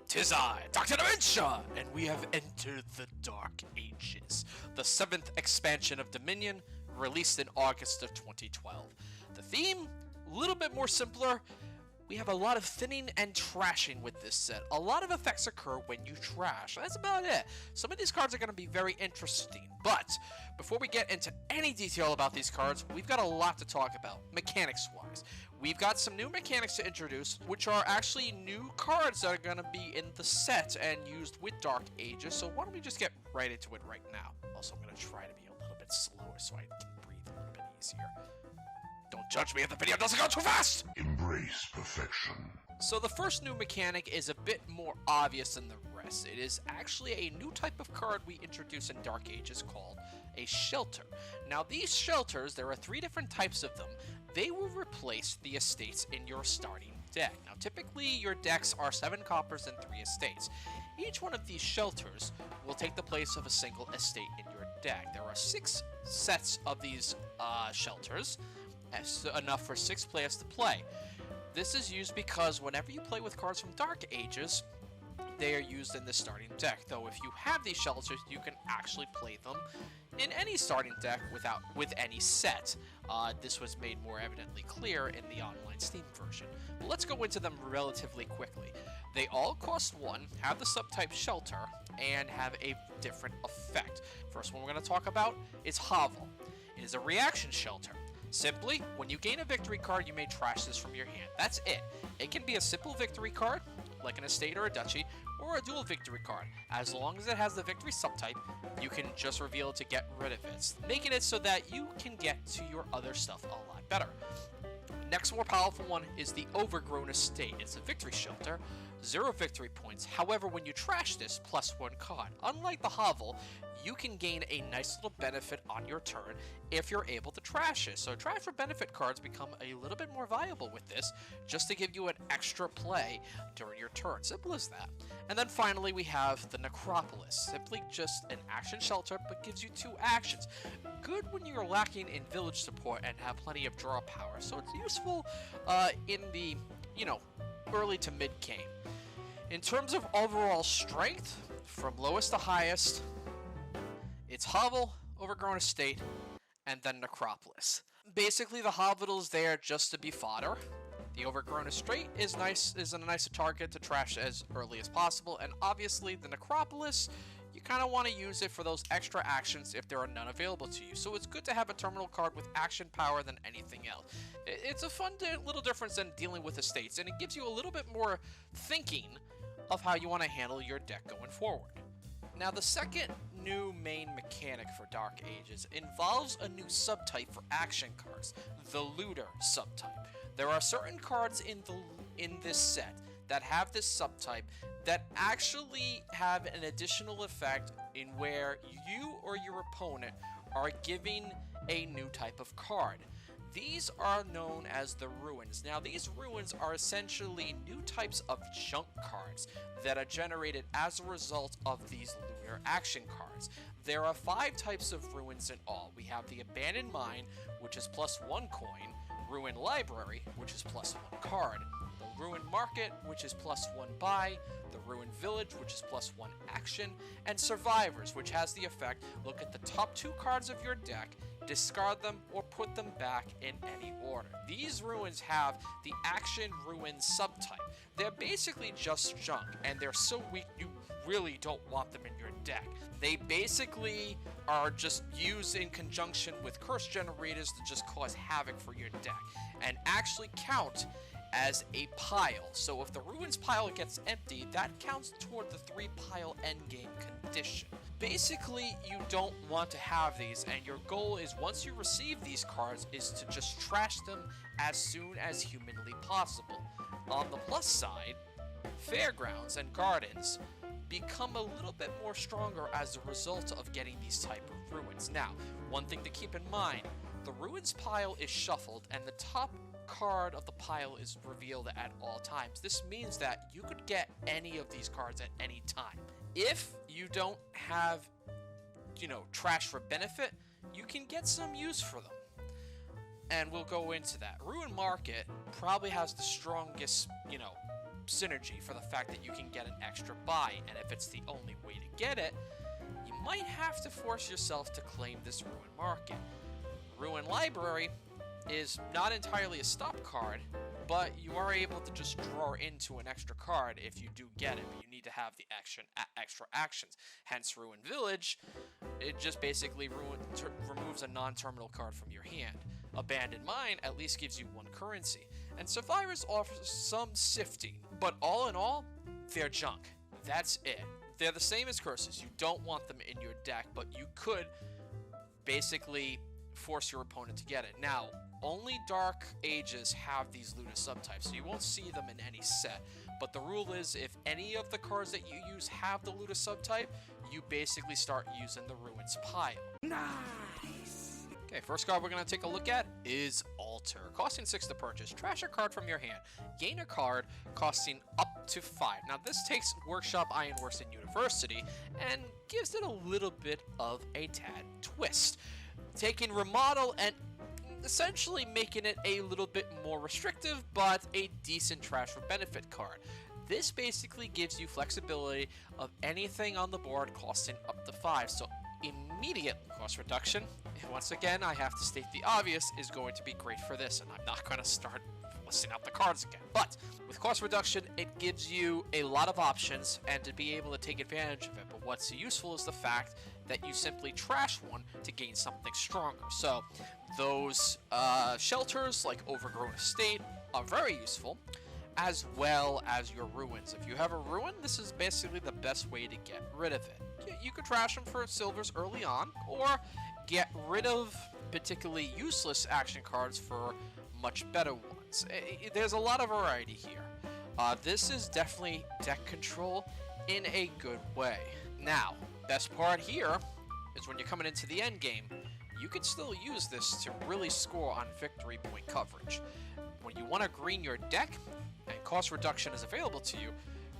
'Tis I, Dr. Dementia, and we have entered the Dark Ages, the 7th expansion of Dominion, released in August of 2012. The theme, a little bit more simpler. We have a lot of thinning and trashing with this set. A lot of effects occur when you trash. That's about it. Some of these cards are going to be very interesting, but before we get into any detail about these cards, we've got a lot to talk about, mechanics-wise. We've got some new mechanics to introduce, which are actually new cards that are going to be in the set and used with Dark Ages, so why don't we just get right into it right now. Also, I'm going to try to be a little bit slower so I can breathe a little bit easier. Don't judge me if the video doesn't go too fast! Embrace perfection. So the first new mechanic is a bit more obvious than the rest. It is actually a new type of card we introduce in Dark Ages called a shelter. Now these shelters, there are 3 different types of them. They will replace the estates in your starting deck. Now typically your decks are 7 coppers and 3 estates. Each one of these shelters will take the place of a single estate in your deck. There are 6 sets of these shelters. Enough for 6 players to play. This is used because whenever you play with cards from Dark Ages, they are used in the starting deck. Though if you have these shelters, you can actually play them in any starting deck with any set. This was made more evidently clear in the online Steam version. But let's go into them relatively quickly. They all cost 1, have the subtype shelter, and have a different effect. First one we're going to talk about is Hovel. It is a reaction shelter. Simply, when you gain a victory card, you may trash this from your hand. That's it. It can be a simple victory card, like an estate or a duchy, or a dual victory card. As long as it has the victory subtype, you can just reveal it to get rid of it, making it so that you can get to your other stuff a lot better. Next more powerful one is the Overgrown Estate. It's a victory shelter, 0 victory points. However, when you trash this, +1 card. Unlike the Hovel, you can gain a nice little benefit on your turn if you're able to trash it. So trash for benefit cards become a little bit more valuable with this, just to give you an extra play during your turn. Simple as that. And then finally we have the Necropolis. Simply just an action shelter, but gives you 2 actions. Good when you're lacking in village support and have plenty of draw power. So it's useful in the, early to mid game. In terms of overall strength, from lowest to highest, it's Hovel, Overgrown Estate, and then Necropolis. Basically, the Hovel is there just to be fodder. The Overgrown Estate is a nicer target to trash as early as possible, and obviously the Necropolis, you kind of want to use it for those extra actions if there are none available to you. So it's good to have a terminal card with action power than anything else. It's a fun little difference than dealing with estates, and it gives you a little bit more thinking of how you want to handle your deck going forward. Now, the second new main mechanic for Dark Ages involves a new subtype for action cards, the Looter subtype. There are certain cards in this set that have this subtype that actually have an additional effect in where you or your opponent are giving a new type of card. These are known as the Ruins. Now, these Ruins are essentially new types of junk cards that are generated as a result of these Looter action cards. There are 5 types of Ruins in all. We have the Abandoned Mine, which is +1 coin, Ruin Library, which is +1 card, the Ruin Market, which is +1 buy, the Ruin Village, which is +1 action, and Survivors, which has the effect, look at the top 2 cards of your deck, discard them, or put them back in any order. These Ruins have the Action Ruin subtype. They're basically just junk, and they're so weak you really don't want them in your deck. They basically are just used in conjunction with curse generators to just cause havoc for your deck, and actually count as a pile. So if the Ruins pile gets empty, that counts toward the 3-pile endgame condition. Basically, you don't want to have these, and your goal is, once you receive these cards, is to just trash them as soon as humanly possible. On the plus side, Fairgrounds and Gardens become a little bit more stronger as a result of getting these type of Ruins. Now, one thing to keep in mind, the Ruins pile is shuffled, and the top card of the pile is revealed at all times. This means that you could get any of these cards at any time. If you don't have, trash for benefit, you can get some use for them. And we'll go into that. Ruin Market probably has the strongest, synergy for the fact that you can get an extra buy, and if it's the only way to get it, you might have to force yourself to claim this Ruin Market. Ruin Library is not entirely a stop card, but you are able to just draw into an extra card if you do get it, but you need to have the extra actions. Hence Ruin Village, it just basically removes a non-terminal card from your hand. Abandoned Mine at least gives you 1 currency. And Survivors offers some sifting, but all in all, they're junk. That's it. They're the same as Curses. You don't want them in your deck, but you could basically force your opponent to get it. Now, only Dark Ages have these Luna subtypes, so you won't see them in any set. But the rule is, if any of the cards that you use have the Luna subtype, you basically start using the Ruins pile. Nice! Okay, first card we're going to take a look at is Altar. Costing 6 to purchase. Trash a card from your hand. Gain a card costing up to 5. Now, this takes Workshop Ironworks and University and gives it a little bit of a tad twist. Taking Remodel and essentially making it a little bit more restrictive, but a decent trash for benefit card. This basically gives you flexibility of anything on the board costing up to 5, so immediate cost reduction, and once again I have to state the obvious, is going to be great for this, and I'm not going to start listing out the cards again. But with cost reduction, it gives you a lot of options and to be able to take advantage of it, but what's useful is the fact that you simply trash one to gain something stronger. So those shelters like Overgrown Estate are very useful, as well as your ruins. If you have a ruin, this is basically the best way to get rid of it. You could trash them for silvers early on, or get rid of particularly useless action cards for much better ones. There's a lot of variety here. This is definitely deck control in a good way. Now, best part here is when you're coming into the end game, you can still use this to really score on victory point coverage. When you want to green your deck and cost reduction is available to you,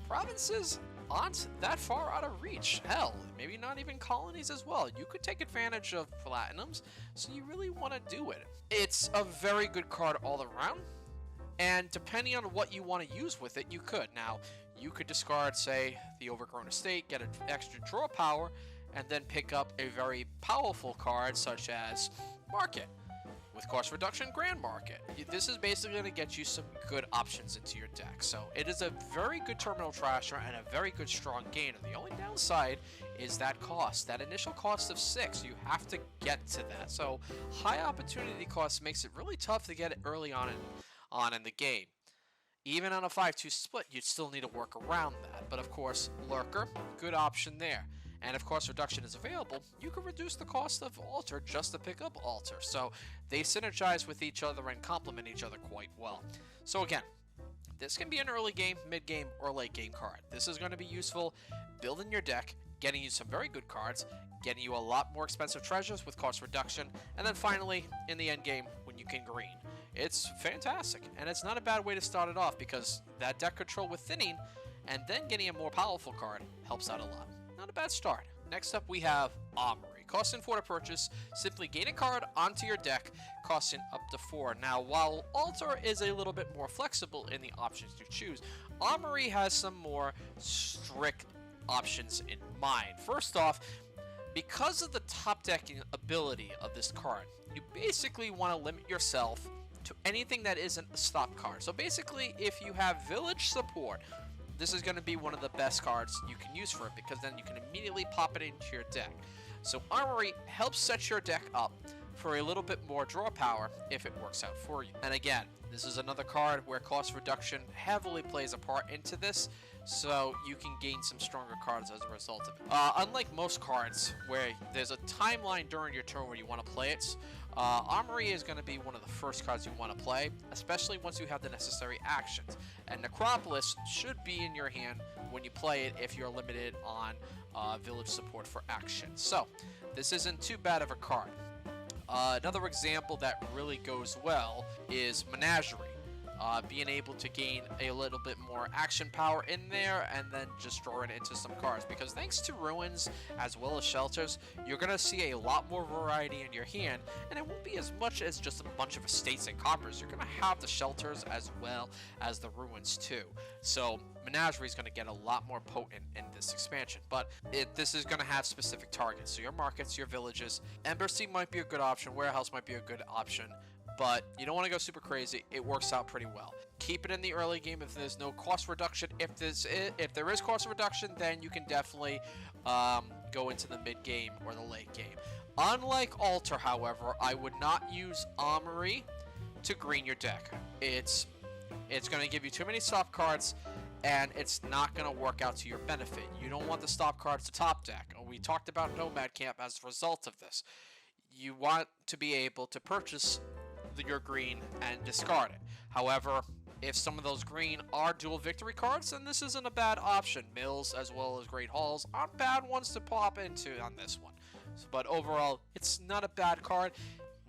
provinces aren't that far out of reach. Hell, maybe not even colonies as well. You could take advantage of platinums, so you really want to do it. It's a very good card all around, and depending on what you want to use with it, you could. Now, you could discard, say, the Overgrown Estate, get an extra draw power, and then pick up a very powerful card such as Market. With cost reduction, Grand Market. This is basically going to get you some good options into your deck. So it is a very good terminal trasher and a very good strong gainer. The only downside is that cost. That initial cost of 6. You have to get to that. So high opportunity cost makes it really tough to get it early on in the game. Even on a 5-2 split, you'd still need to work around that. But of course, Lurker, good option there. And if cost reduction is available, you can reduce the cost of Altar just to pick up Altar. So they synergize with each other and complement each other quite well. So again, this can be an early game, mid game, or late game card. This is going to be useful building your deck, getting you some very good cards, getting you a lot more expensive treasures with cost reduction, and then finally, in the end game, when you can green. It's fantastic, and it's not a bad way to start it off because that deck control with thinning and then getting a more powerful card helps out a lot. Not a bad start. Next up we have Armory. Costing 4 to purchase, simply gain a card onto your deck, costing up to 4. Now, while Altar is a little bit more flexible in the options you choose, Armory has some more strict options in mind. First off, because of the top decking ability of this card, you basically want to limit yourself to anything that isn't a stop card. So basically, if you have village support, this is going to be one of the best cards you can use for it because then you can immediately pop it into your deck. So Armory helps set your deck up for a little bit more draw power if it works out for you. And again, this is another card where cost reduction heavily plays a part into this, so you can gain some stronger cards as a result of it. Unlike most cards where there's a timeline during your turn where you want to play it, Armory is going to be one of the first cards you want to play, especially once you have the necessary actions. And Necropolis should be in your hand when you play it if you're limited on village support for action. So, this isn't too bad of a card. Another example that really goes well is Menagerie. being able to gain a little bit more action power in there and then just draw it into some cards. Because thanks to ruins as well as shelters, you're going to see a lot more variety in your hand, and it won't be as much as just a bunch of estates and coppers. You're going to have the shelters as well as the ruins too. So Menagerie is going to get a lot more potent in this expansion, but this is going to have specific targets. So your markets, your villages, Embassy might be a good option, Warehouse might be a good option, but you don't want to go super crazy. It works out pretty well. Keep it in the early game if there's no cost reduction. If there is cost reduction, then you can definitely go into the mid game or the late game. Unlike Altar, however, I would not use Armory to green your deck. It's going to give you too many soft cards, and it's not going to work out to your benefit. You don't want the stop cards to top deck. We talked about Nomad Camp as a result of this. You want to be able to purchase your green and discard it. However, if some of those green are dual victory cards, then this isn't a bad option. Mills as well as Great Halls aren't bad ones to pop into on this one. But overall, it's not a bad card.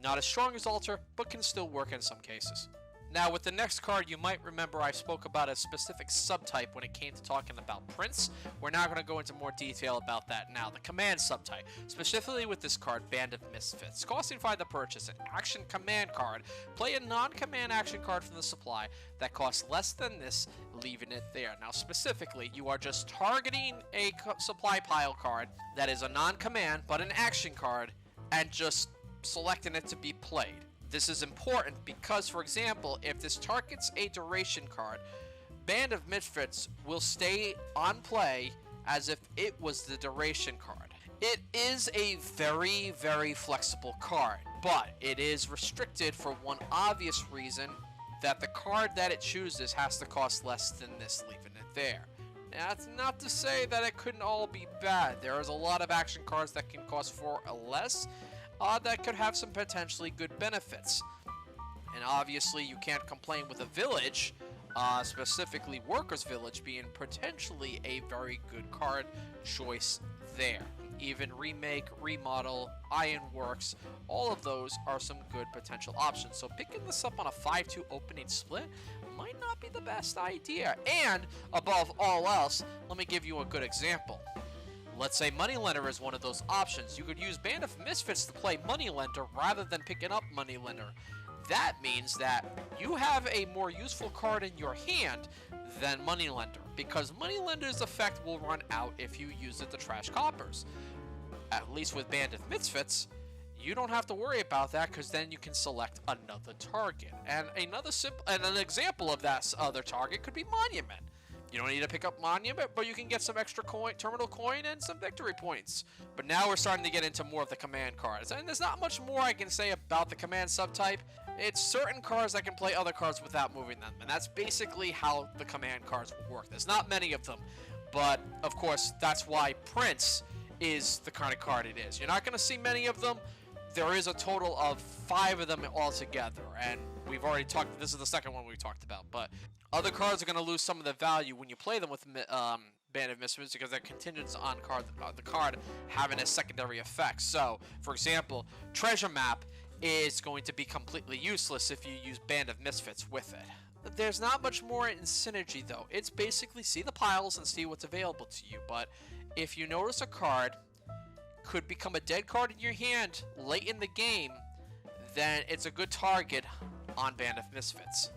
Not as strong as Altar, but can still work in some cases. Now, with the next card, you might remember I spoke about a specific subtype when it came to talking about Prince. We're now going to go into more detail about that now. The command subtype, specifically with this card, Band of Misfits. Costing 5 to purchase, an action command card. Play a non-command action card from the supply that costs less than this, leaving it there. Now, specifically, you are just targeting a supply pile card that is a non-command, but an action card, and just selecting it to be played. This is important because, for example, if this targets a duration card, Band of Misfits will stay on play as if it was the duration card. It is a very, very flexible card, but it is restricted for one obvious reason, that the card that it chooses has to cost less than this, leaving it there. Now, that's not to say that it couldn't all be bad. There is a lot of action cards that can cost 4 or less, that could have some potentially good benefits. And obviously you can't complain with a village, specifically Workers Village, being potentially a very good card choice there. Even Remake, Remodel, Ironworks, all of those are some good potential options. So picking this up on a 5-2 opening split might not be the best idea. And above all else, let me give you a good example. Let's say Moneylender is one of those options. You could use Band of Misfits to play Moneylender rather than picking up Moneylender. That means that you have a more useful card in your hand than Moneylender, because Moneylender's effect will run out if you use it to trash coppers. At least with Band of Misfits, you don't have to worry about that, because then you can select another target. And an example of that other target could be Monument. You don't need to pick up Monument, but you can get some extra coin, terminal coin, and some victory points. But now we're starting to get into more of the command cards. And there's not much more I can say about the command subtype. It's certain cards that can play other cards without moving them. And that's basically how the command cards will work. There's not many of them. But, of course, that's why Prince is the kind of card it is. You're not going to see many of them. There is a total of 5 of them altogether. And we've already talked, this is the second one we talked about. But other cards are going to lose some of their value when you play them with Band of Misfits, because they're contingent on the card having a secondary effect. So, for example, Treasure Map is going to be completely useless if you use Band of Misfits with it. There's not much more in synergy, though. It's basically see the piles and see what's available to you. But if you notice a card could become a dead card in your hand late in the game, then it's a good target on Band of Misfits.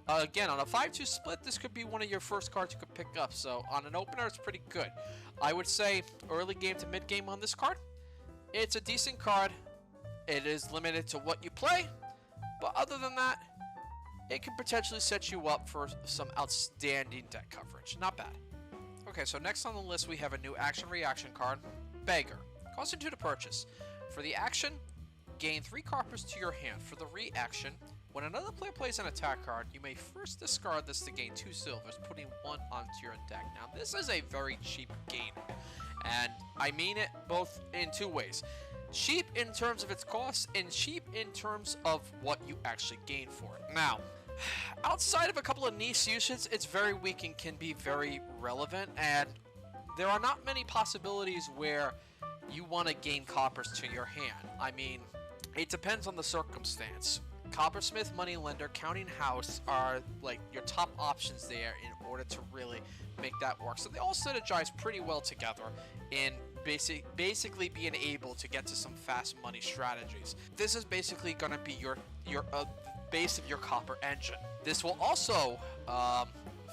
Again, on a 5-2 split, this could be one of your first cards you could pick up. So on an opener, it's pretty good. I would say early game to mid game on this card, it's a decent card. It is limited to what you play, but other than that, it can potentially set you up for some outstanding deck coverage. Not bad. Okay, so next on the list, we have a new action-reaction card, Beggar. Costing 2 to purchase. For the action, gain 3 coppers to your hand. For the reaction, when another player plays an attack card, you may first discard this to gain 2 silvers, putting 1 onto your deck. Now, this is a very cheap gain, and I mean it both in 2 ways. Cheap in terms of its cost, and cheap in terms of what you actually gain for it. Now, outside of a couple of niche uses, it's very weak and can be very relevant, and there are not many possibilities where you want to gain coppers to your hand. I mean, it depends on the circumstance. Coppersmith, Moneylender, Counting House are like your top options there in order to really make that work. So they all synergize pretty well together in basically being able to get to some fast money strategies. This is basically going to be your base of your copper engine. This will also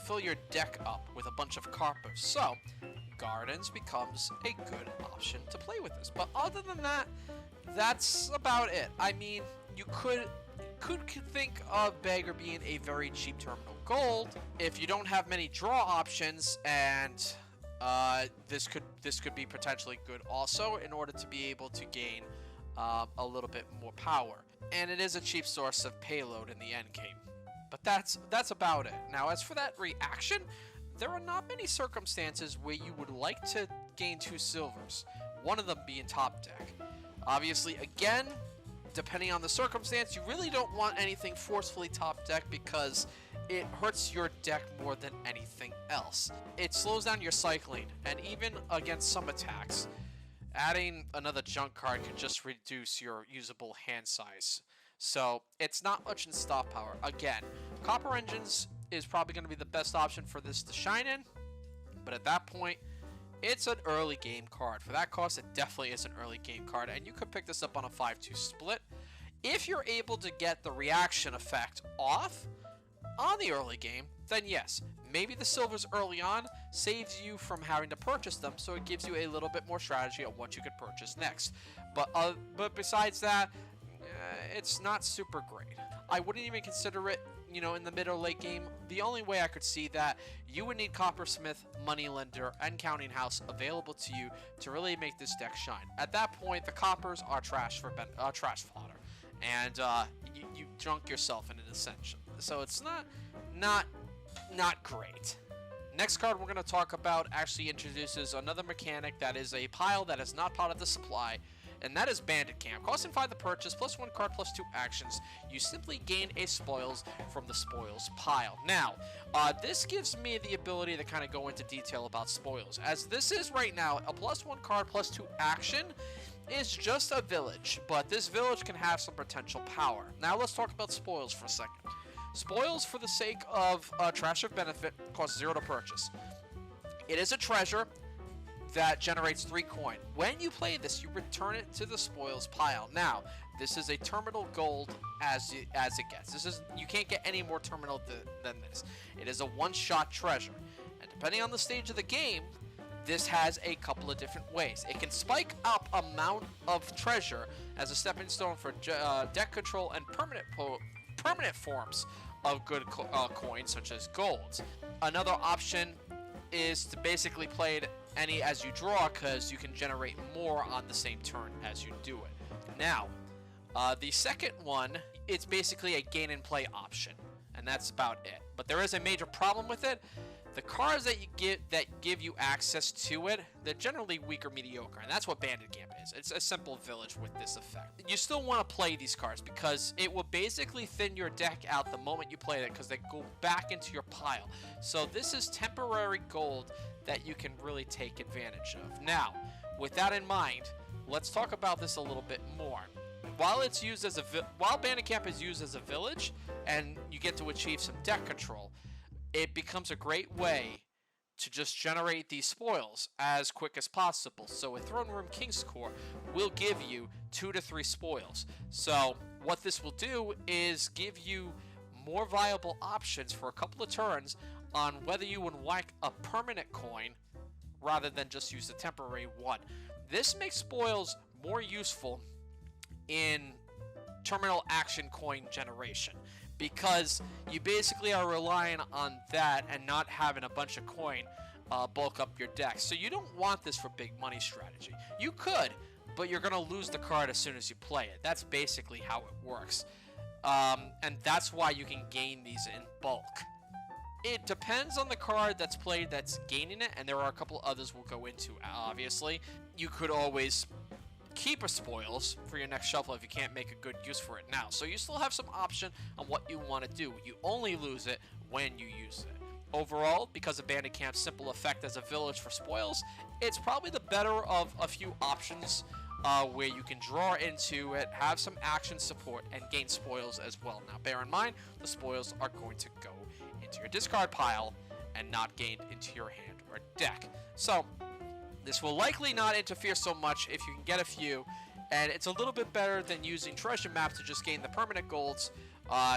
fill your deck up with a bunch of coppers. So Gardens becomes a good option to play with this. But other than that, that's about it. I mean, you could think of Beggar being a very cheap terminal gold if you don't have many draw options, and this could be potentially good also in order to be able to gain a little bit more power. And it is a cheap source of payload in the end game. But that's about it. Now, as for that reaction, there are not many circumstances where you would like to gain 2 silvers, one of them being top deck. Obviously, again, depending on the circumstance, you really don't want anything forcefully top deck because it hurts your deck more than anything else. It slows down your cycling, and even against some attacks, adding another junk card can just reduce your usable hand size. So it's not much in stop power. Again, Copper Engines is probably going to be the best option for this to shine in, but at that point, it's an early game card. For that cost, it definitely is an early game card, and you could pick this up on a 5-2 split. If you're able to get the reaction effect off on the early game, then yes, maybe the silvers early on saves you from having to purchase them, so it gives you a little bit more strategy on what you could purchase next. But besides that, it's not super great. I wouldn't even consider it, you know, in the mid or late game. The only way I could see that, you would need Coppersmith, Moneylender, and Counting House available to you to really make this deck shine. At that point, the coppers are trash fodder, and you junk yourself in an ascension. So it's not great. Next card we're going to talk about actually introduces another mechanic that is a pile that is not part of the supply, and that is Bandit Camp. Costing 5 the purchase, +1 card, +2 actions. You simply gain a spoils from the spoils pile. Now, this gives me the ability to kind of go into detail about spoils. As this is right now, a +1 card, +2 action is just a village, but this village can have some potential power. Now let's talk about spoils for a second. Spoils, for the sake of trash of benefit, costs 0 to purchase. It is a treasure that generates 3 coin. When you play this, you return it to the spoils pile. Now, this is a terminal gold as it gets. You can't get any more terminal than this. It is a one-shot treasure, and depending on the stage of the game, this has a couple of different ways. It can spike up amount of treasure as a stepping stone for deck control and permanent forms of good coins, such as golds. Another option is to basically play it any as you draw, because you can generate more on the same turn as you do it. Now, the second one, it's basically a gain and play option, and that's about it. But there is a major problem with it. The cards that give you access to it, they're generally weak or mediocre, and that's what Bandit Camp is. It's a simple village with this effect. You still want to play these cards because it will basically thin your deck out the moment you play it, because they go back into your pile. So this is temporary gold that you can really take advantage of. Now, with that in mind, let's talk about this a little bit more. While Bandit Camp is used as a village, and you get to achieve some deck control, it becomes a great way to just generate these spoils as quick as possible. So a Throne Room King's Core will give you 2 to 3 spoils. So what this will do is give you more viable options for a couple of turns on whether you would whack a permanent coin rather than just use the temporary one. This makes spoils more useful in terminal action coin generation, because you basically are relying on that and not having a bunch of coin bulk up your deck. So you don't want this for big money strategy. You could, but you're going to lose the card as soon as you play it. That's basically how it works. And that's why you can gain these in bulk. It depends on the card that's played that's gaining it, and there are a couple others we'll go into, obviously. You could always keep a spoils for your next shuffle if you can't make a good use for it now. So you still have some option on what you want to do. You only lose it when you use it. Overall, because of Bandit Camp's simple effect as a village for spoils, it's probably the better of a few options where you can draw into it, have some action support, and gain spoils as well. Now, bear in mind, the spoils are going to go into your discard pile and not gained into your hand or deck. So, this will likely not interfere so much if you can get a few, and it's a little bit better than using treasure maps to just gain the permanent golds,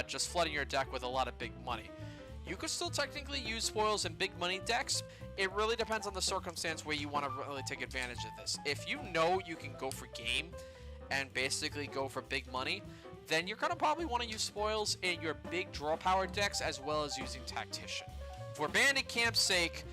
just flooding your deck with a lot of big money. You could still technically use spoils in big money decks. It really depends on the circumstance where you want to really take advantage of this. If you know you can go for game and basically go for big money, then you're going to probably want to use spoils in your big draw power decks as well as using Tactician. For Bandit Camp's sake,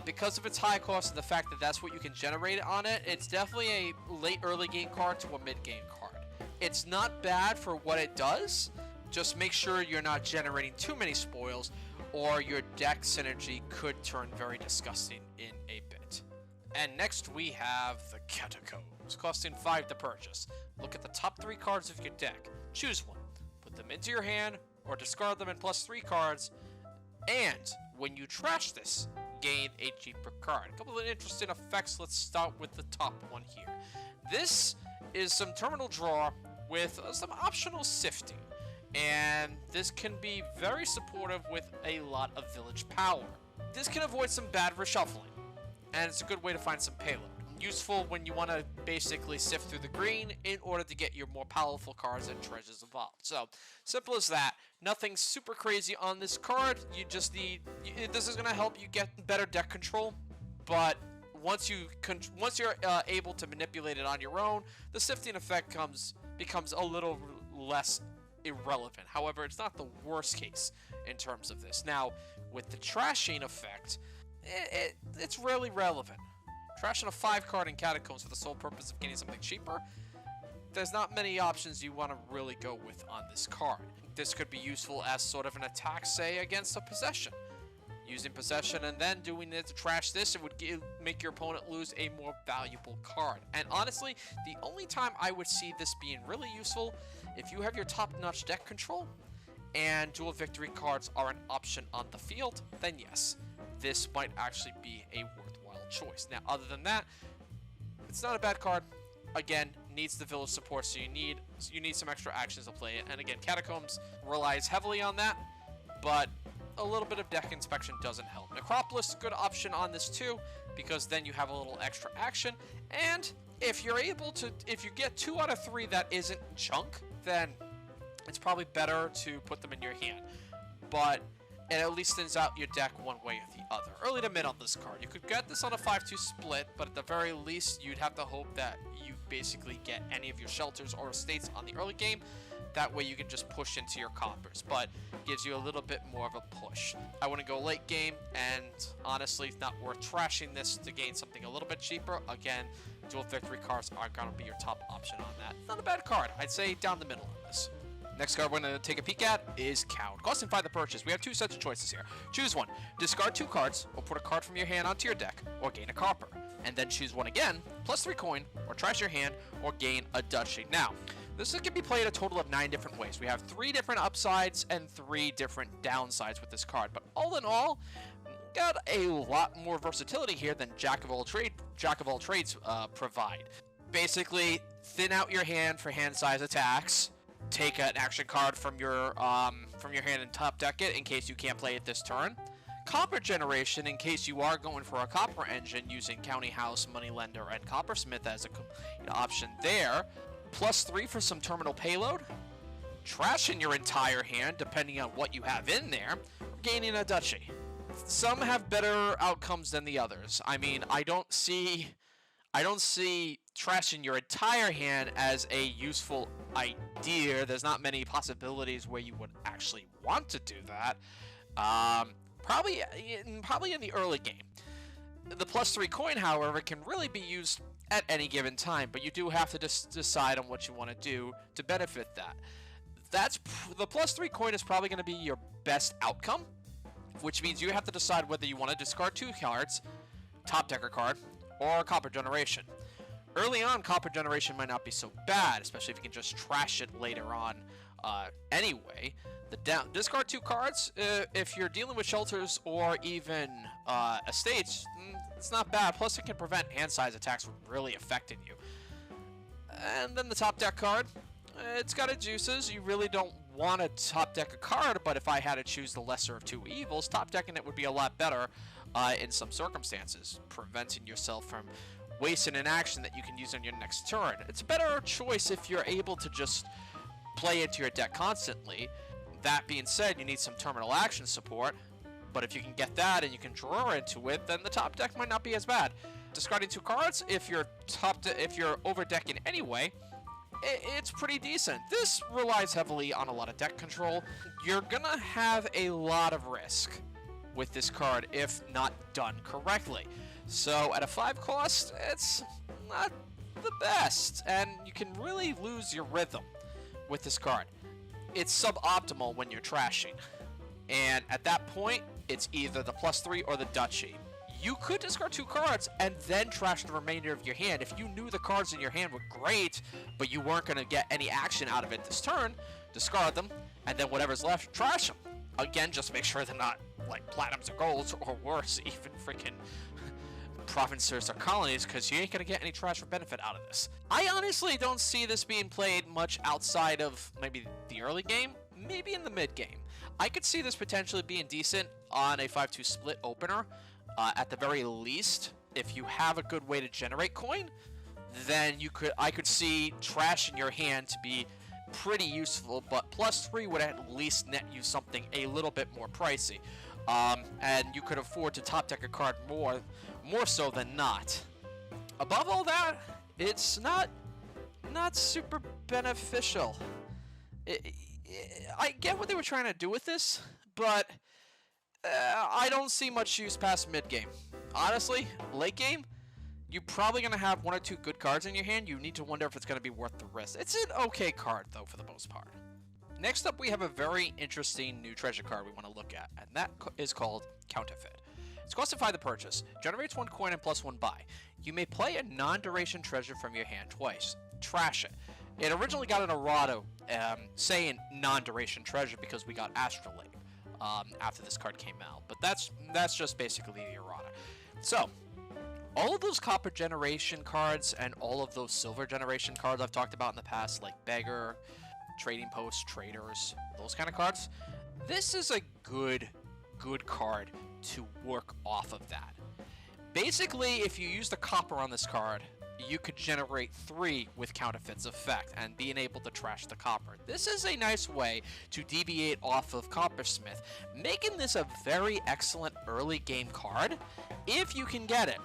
because of its high cost and the fact that that's what you can generate on it, it's definitely a late early game card to a mid game card. It's not bad for what it does, just make sure you're not generating too many spoils, or your deck synergy could turn very disgusting in a bit. And next we have the Catacombs, costing 5 to purchase. Look at the top 3 cards of your deck, choose one, put them into your hand, or discard them in +3 cards, and when you trash this, gain a cheaper card. A couple of interesting effects. Let's start with the top one here. This is some terminal draw with some optional sifting, and this can be very supportive with a lot of village power. This can avoid some bad reshuffling, and it's a good way to find some payload. Useful when you want to basically sift through the green in order to get your more powerful cards and treasures involved. So, simple as that. Nothing super crazy on this card. You just need... this is going to help you get better deck control, but once you're able to manipulate it on your own, the sifting effect becomes a little less irrelevant. However, it's not the worst case in terms of this. Now, with the trashing effect, it's rarely relevant. Trashing a 5 card in Catacombs for the sole purpose of getting something cheaper, there's not many options you want to really go with on this card. This could be useful as sort of an attack, say, against a Procession. Using Procession and then doing it to trash this, it would make your opponent lose a more valuable card. And honestly, the only time I would see this being really useful, if you have your top-notch deck control and dual victory cards are an option on the field, then yes, this might actually be a worthwhile choice. Now, other than that, it's not a bad card. Again, needs the village support, so you need some extra actions to play it. And again, Catacombs relies heavily on that, but a little bit of deck inspection doesn't help. Necropolis, good option on this too, because then you have a little extra action. And if you get 2 out of 3 that isn't junk, then it's probably better to put them in your hand. But it at least thins out your deck one way or the other. Early to mid on this card. You could get this on a 5-2 split, but at the very least, you'd have to hope that you basically get any of your shelters or estates on the early game. That way you can just push into your coppers, but gives you a little bit more of a push. I wouldn't go late game, and honestly, it's not worth trashing this to gain something a little bit cheaper. Again, dual victory cards are going to be your top option on that. Not a bad card. I'd say down the middle on this. Next card we're going to take a peek at is Count. Costing 5 to purchase. We have 2 sets of choices here. Choose one. Discard 2 cards, or put a card from your hand onto your deck, or gain a copper. And then choose one again, +3 coin, or trash your hand, or gain a duchy. Now, this can be played a total of 9 different ways. We have 3 different upsides and 3 different downsides with this card. But all in all, got a lot more versatility here than Jack of all trades provide. Basically, thin out your hand for hand size attacks. Take an action card from your hand and top deck it in case you can't play it this turn. Copper generation in case you are going for a copper engine using County House, Moneylender, and Coppersmith as an option there. +3 for some terminal payload. Trash in your entire hand depending on what you have in there. Gaining a duchy. Some have better outcomes than the others. I mean, I don't see trash in your entire hand as a useful idea. There's not many possibilities where you would actually want to do that. Probably in the early game. The +3 coin, however, can really be used at any given time, but you do have to decide on what you want to do to benefit that. The +3 coin is probably going to be your best outcome, which means you have to decide whether you want to discard 2 cards, top decker card, or copper generation. Early on, copper generation might not be so bad, especially if you can just trash it later on anyway. Discard 2 cards, if you're dealing with shelters or even estates, it's not bad. Plus, it can prevent hand size attacks from really affecting you. And then the top deck card. It's got its uses. You really don't want to top deck a card, but if I had to choose the lesser of two evils, top decking it would be a lot better in some circumstances, preventing yourself from wasting an action that you can use on your next turn. It's a better choice if you're able to just play into your deck constantly. That being said, you need some terminal action support, but if you can get that and you can draw into it, then the top deck might not be as bad. Discarding 2 cards, if you're overdecking anyway, it's pretty decent. This relies heavily on a lot of deck control. You're gonna have a lot of risk with this card if not done correctly. So at a 5 cost, it's not the best, and you can really lose your rhythm with this card. It's suboptimal when you're trashing, and at that point, it's either the +3 or the duchy. You could discard 2 cards and then trash the remainder of your hand. If you knew the cards in your hand were great, but you weren't going to get any action out of it this turn, discard them, and then whatever's left, trash them. Again, just make sure they're not like platinums or golds, or worse, even freaking provinces or colonies, because you ain't going to get any trash or benefit out of this. I honestly don't see this being played much outside of maybe the early game, maybe in the mid game. I could see this potentially being decent on a 5-2 split opener. At the very least, if you have a good way to generate coin, then I could see trash in your hand to be pretty useful, but +3 would at least net you something a little bit more pricey. And you could afford to top deck a card more so than not. Above all that, it's not super beneficial. I get what they were trying to do with this, but I don't see much use past mid-game. Honestly, late game, you're probably going to have 1 or 2 good cards in your hand. You need to wonder if it's going to be worth the risk. It's an okay card, though, for the most part. Next up, we have a very interesting new treasure card we want to look at, and that is called Counterfeit. It's costed 5 to purchase, generates 1 coin and +1 buy. You may play a non-duration treasure from your hand twice. Trash it. It originally got an errata saying non-duration treasure because we got Astrolabe after this card came out, but that's just basically the errata. So, all of those copper generation cards and all of those silver generation cards I've talked about in the past, like Beggar, Trading Post, Traders, those kind of cards, this is a good card to work off of that. Basically, if you use the copper on this card, you could generate 3 with Counterfeit's effect and being able to trash the copper. This is a nice way to deviate off of Coppersmith, making this a very excellent early game card if you can get it.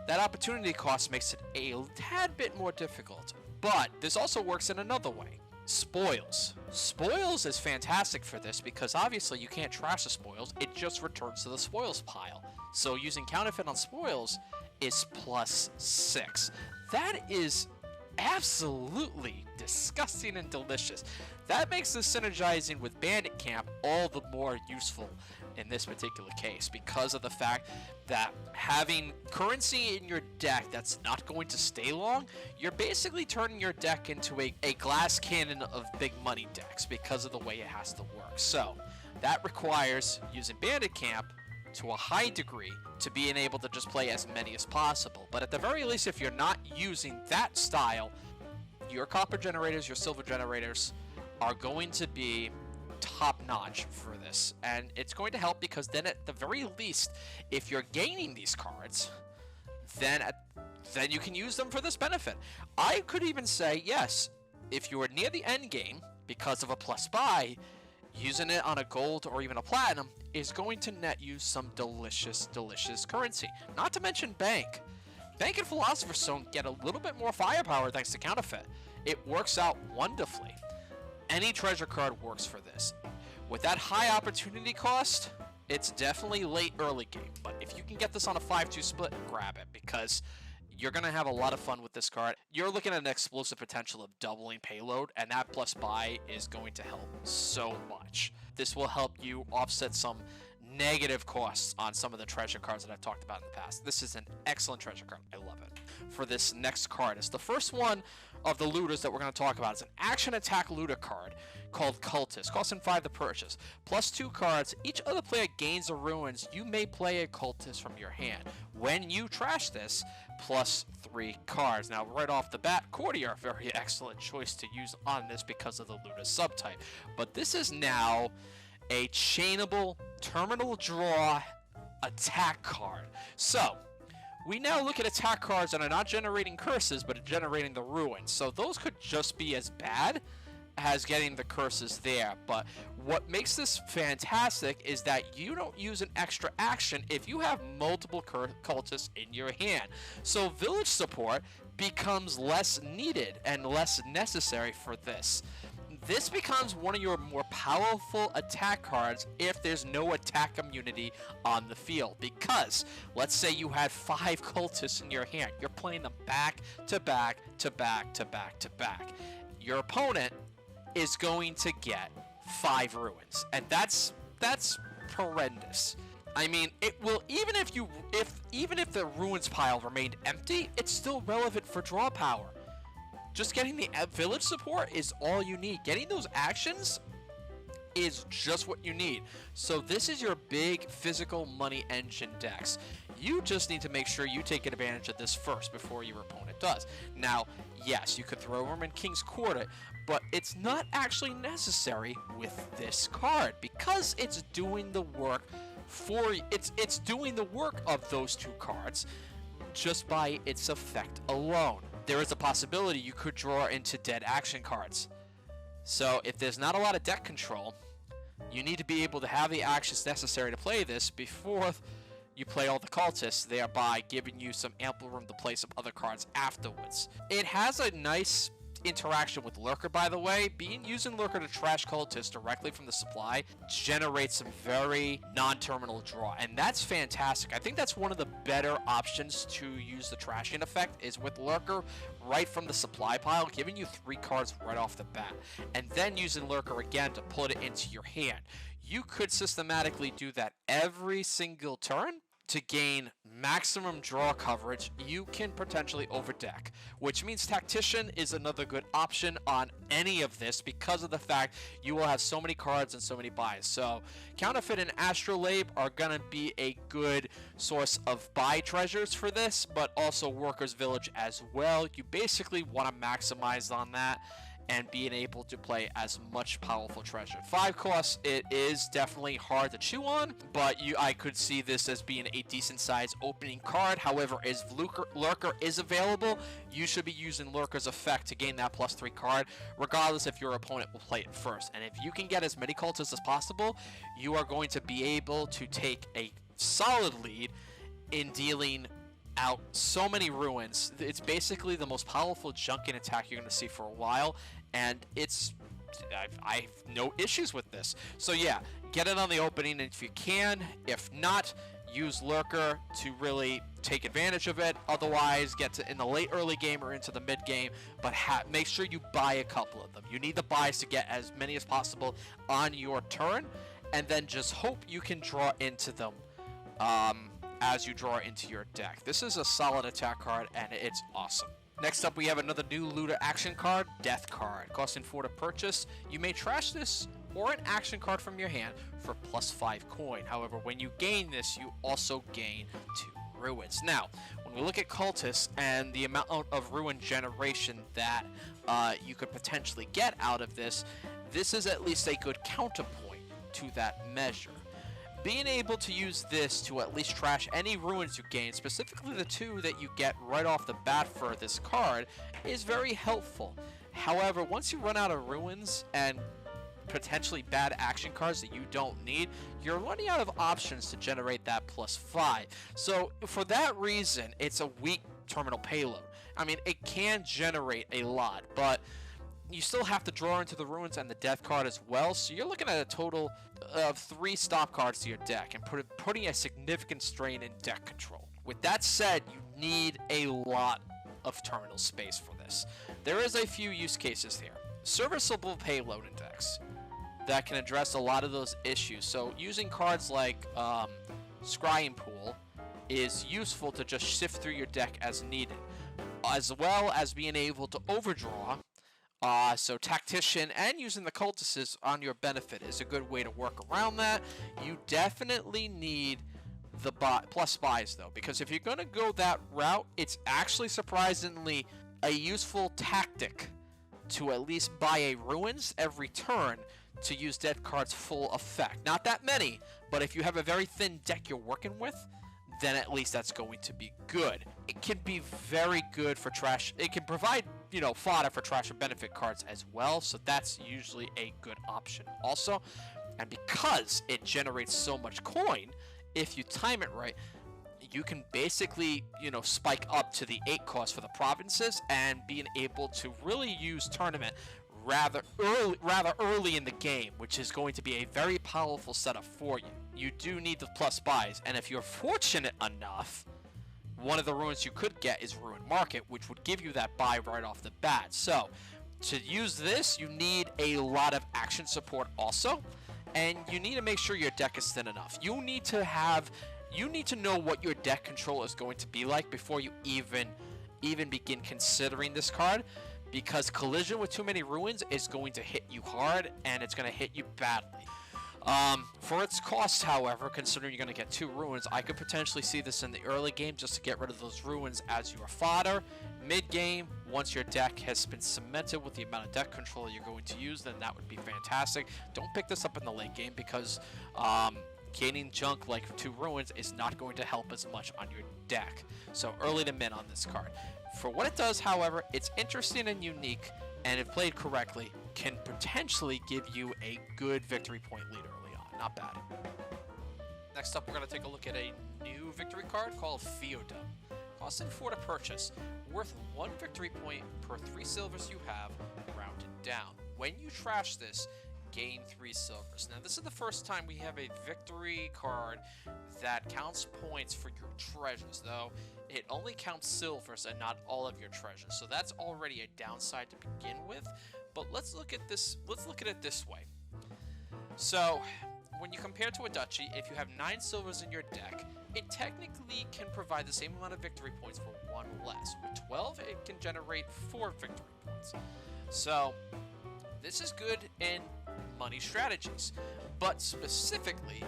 That opportunity cost makes it a tad bit more difficult, but this also works in another way. Spoils. Spoils is fantastic for this because obviously you can't trash the spoils, it just returns to the spoils pile. So using Counterfeit on spoils is +6. That is absolutely disgusting and delicious. That makes the synergizing with Bandit Camp all the more useful in this particular case because of the fact that having currency in your deck that's not going to stay long, you're basically turning your deck into a glass cannon of big money decks because of the way it has to work. So that requires using Bandit Camp to a high degree to being able to just play as many as possible. But at the very least, if you're not using that style, your copper generators, your silver generators are going to be top-notch for this. And it's going to help because then at the very least, if you're gaining these cards, then you can use them for this benefit. I could even say, yes, if you are near the end game, because of a plus buy, using it on a gold or even a platinum is going to net you some delicious currency. Not to mention Bank. Bank and Philosopher's Stone get a little bit more firepower thanks to Counterfeit. It works out wonderfully. Any treasure card works for this. With that high opportunity cost, it's definitely late early game, but if you can get this on a 5-2 split, grab it because you're going to have a lot of fun with this card. You're looking at an explosive potential of doubling payload, and that plus buy is going to help so much. This will help you offset some negative costs on some of the treasure cards that I've talked about in the past. This is an excellent treasure card. I love it. For this next card, it's the first one of the looters that we're going to talk about. It's an action attack looter card called Cultist, costing 5 to purchase. Plus 2 cards. Each other player gains or ruins. You may play a Cultist from your hand. When you trash this, +3 cards. Now, right off the bat, Courtier, very excellent choice to use on this because of the Luna subtype. But this is now a chainable terminal draw attack card. So, we now look at attack cards that are not generating curses, but are generating the ruins. So those could just be as bad as getting the curses there. But what makes this fantastic is that you don't use an extra action if you have multiple cultists in your hand. So village support becomes less needed and less necessary for this. This becomes one of your more powerful attack cards if there's no attack immunity on the field. Because, let's say you had 5 cultists in your hand. You're playing them back to back to back to back to back. Your opponent is going to get 5 ruins. And that's horrendous. I mean, it will, even if the ruins pile remained empty, it's still relevant for draw power. Just getting the village support is all you need. Getting those actions is just what you need. So this is your big physical money engine decks. You just need to make sure you take advantage of this first before your opponent does. Now, yes, you could throw Roman King's Court, but it's not actually necessary with this card because it's doing the work it's doing the work of those 2 cards just by its effect alone. There is a possibility you could draw into dead action cards. So if there's not a lot of deck control, you need to be able to have the actions necessary to play this before you play all the cultists, thereby giving you some ample room to play some other cards afterwards. It has a nice interaction with Lurker, by the way. Using Lurker to trash cultists directly from the supply generates some very non-terminal draw, and that's fantastic. I think that's one of the better options to use the trashing effect is with Lurker right from the supply pile, giving you 3 cards right off the bat, and then using Lurker again to put it into your hand. You could systematically do that every single turn to gain maximum draw coverage. You can potentially overdeck, which means Tactician is another good option on any of this because of the fact you will have so many cards and so many buys. So Counterfeit and Astrolabe are gonna be a good source of buy treasures for this, but also Workers Village as well. You basically want to maximize on that and being able to play as much powerful treasure. 5 costs, it is definitely hard to chew on, but I could see this as being a decent sized opening card. However, as Lurker is available, you should be using Lurker's effect to gain that +3 card, regardless if your opponent will play it first. And if you can get as many cultists as possible, you are going to be able to take a solid lead in dealing out so many ruins. It's basically the most powerful junking attack you're going to see for a while, and I have no issues with this. So yeah, get it on the opening if you can. If not, use Lurker to really take advantage of it. Otherwise, get to in the late early game or into the mid game, but make sure you buy a couple of them. You need the buys to get as many as possible on your turn, and then just hope you can draw into them as you draw into your deck. This is a solid attack card, and it's awesome. Next up, we have another new looter action card, Death card. Costing 4 to purchase. You may trash this or an action card from your hand for +5 coin. However, when you gain this, you also gain 2 ruins. Now, when we look at cultists and the amount of ruin generation that you could potentially get out of this, this is at least a good counterpoint to that measure. Being able to use this to at least trash any ruins you gain, specifically the 2 that you get right off the bat for this card, is very helpful. However, once you run out of ruins and potentially bad action cards that you don't need, you're running out of options to generate that +5. So for that reason, it's a weak terminal payload. I mean, it can generate a lot, but you still have to draw into the ruins and the death card as well, so you're looking at a total of 3 stop cards to your deck and putting a significant strain in deck control. With that said, you need a lot of terminal space for this. There is a few use cases here. Serviceable payload index that can address a lot of those issues. So using cards like Scrying Pool is useful to just sift through your deck as needed, as well as being able to overdraw. So Tactician and using the Cultists on your benefit is a good way to work around that. You definitely need the plus buys though, because if you're going to go that route, it's actually surprisingly a useful tactic to at least buy a ruins every turn to use dead cards full effect. Not that many, but if you have a very thin deck you're working with, then at least that's going to be good. It can be very good for trash. It can provide, you know, fodder for trash and benefit cards as well, so that's usually a good option also. And because it generates so much coin, if you time it right, you can basically, you know, spike up to the 8 cost for the provinces and being able to really use tournament rather early in the game, which is going to be a very powerful setup for you. You do need the plus buys, and if you're fortunate enough, one of the ruins you could get is Ruin Market, which would give you that buy right off the bat. So to use this, you need a lot of action support also, and you need to make sure your deck is thin enough. You need to know what your deck control is going to be like before you even begin considering this card, because collision with too many ruins is going to hit you hard, and it's going to hit you badly. For its cost, however, considering you're going to get 2 ruins, I could potentially see this in the early game just to get rid of those ruins as your fodder. Mid-game, once your deck has been cemented with the amount of deck control you're going to use, then that would be fantastic. Don't pick this up in the late game because gaining junk like 2 ruins is not going to help as much on your deck. So early to mid on this card. For what it does, however, it's interesting and unique, and if played correctly, can potentially give you a good victory point lead early on. Not bad. Next up, we're going to take a look at a new victory card called Feodum. Costing 4 to purchase, worth 1 victory point per 3 silvers you have, rounded down. When you trash this, gain 3 silvers. Now, this is the first time we have a victory card that counts points for your treasures, though it only counts silvers and not all of your treasures. So that's already a downside to begin with. But let's look at this. Let's look at it this way. So, when you compare to a duchy, if you have 9 silvers in your deck, it technically can provide the same amount of victory points for 1 less. With 12, it can generate 4 victory points. So, this is good in money strategies, but specifically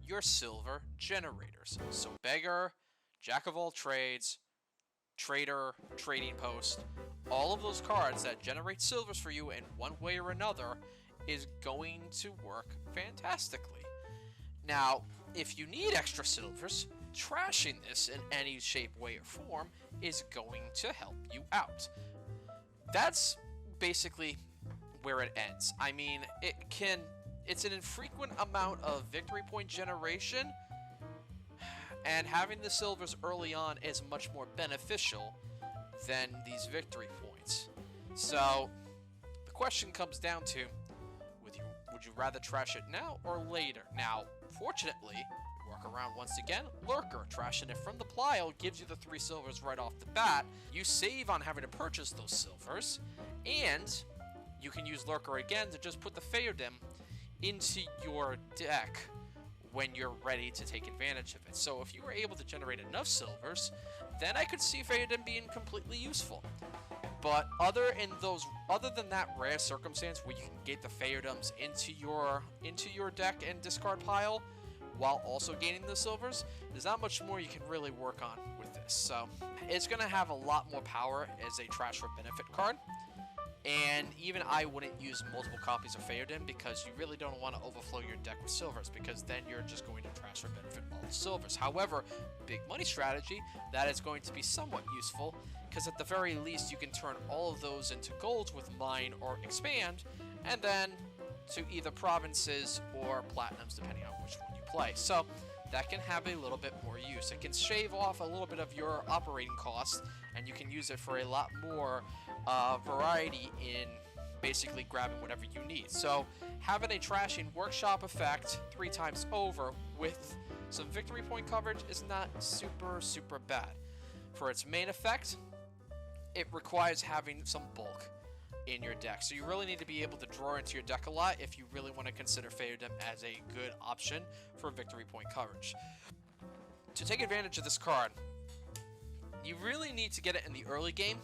your silver generators. So Beggar, Jack of all trades, Trader, Trading Post, all of those cards that generate silvers for you in one way or another is going to work fantastically. Now, if you need extra silvers, trashing this in any shape, way, or form is going to help you out. That's basically where it ends. I mean, it's an infrequent amount of victory point generation, and having the silvers early on is much more beneficial than these victory points. So the question comes down to, would you rather trash it now or later? Now, fortunately, work around once again, Lurker. Trashing it from the pile gives you the 3 silvers right off the bat. You save on having to purchase those silvers, and you can use Lurker again to just put the Feodum into your deck when you're ready to take advantage of it. So if you were able to generate enough silvers, then I could see Feodum being completely useful. But other than that rare circumstance where you can get the Feodums into your deck and discard pile while also gaining the silvers, there's not much more you can really work on with this. So it's going to have a lot more power as a trash for benefit card. And even I wouldn't use multiple copies of Feodum because you really don't want to overflow your deck with silvers, because then you're just going to trash for benefit all the silvers. However, big money strategy, that is going to be somewhat useful, because at the very least you can turn all of those into golds with mine or expand, and then to either provinces or platinums depending on which one you play. So that can have a little bit more use. It can shave off a little bit of your operating costs, and you can use it for a lot more variety in basically grabbing whatever you need. So having a trashing workshop effect 3 times over with some victory point coverage is not super bad. For its main effect, it requires having some bulk in your deck. So you really need to be able to draw into your deck a lot if you really want to consider Feodum as a good option for victory point coverage. To take advantage of this card, you really need to get it in the early game,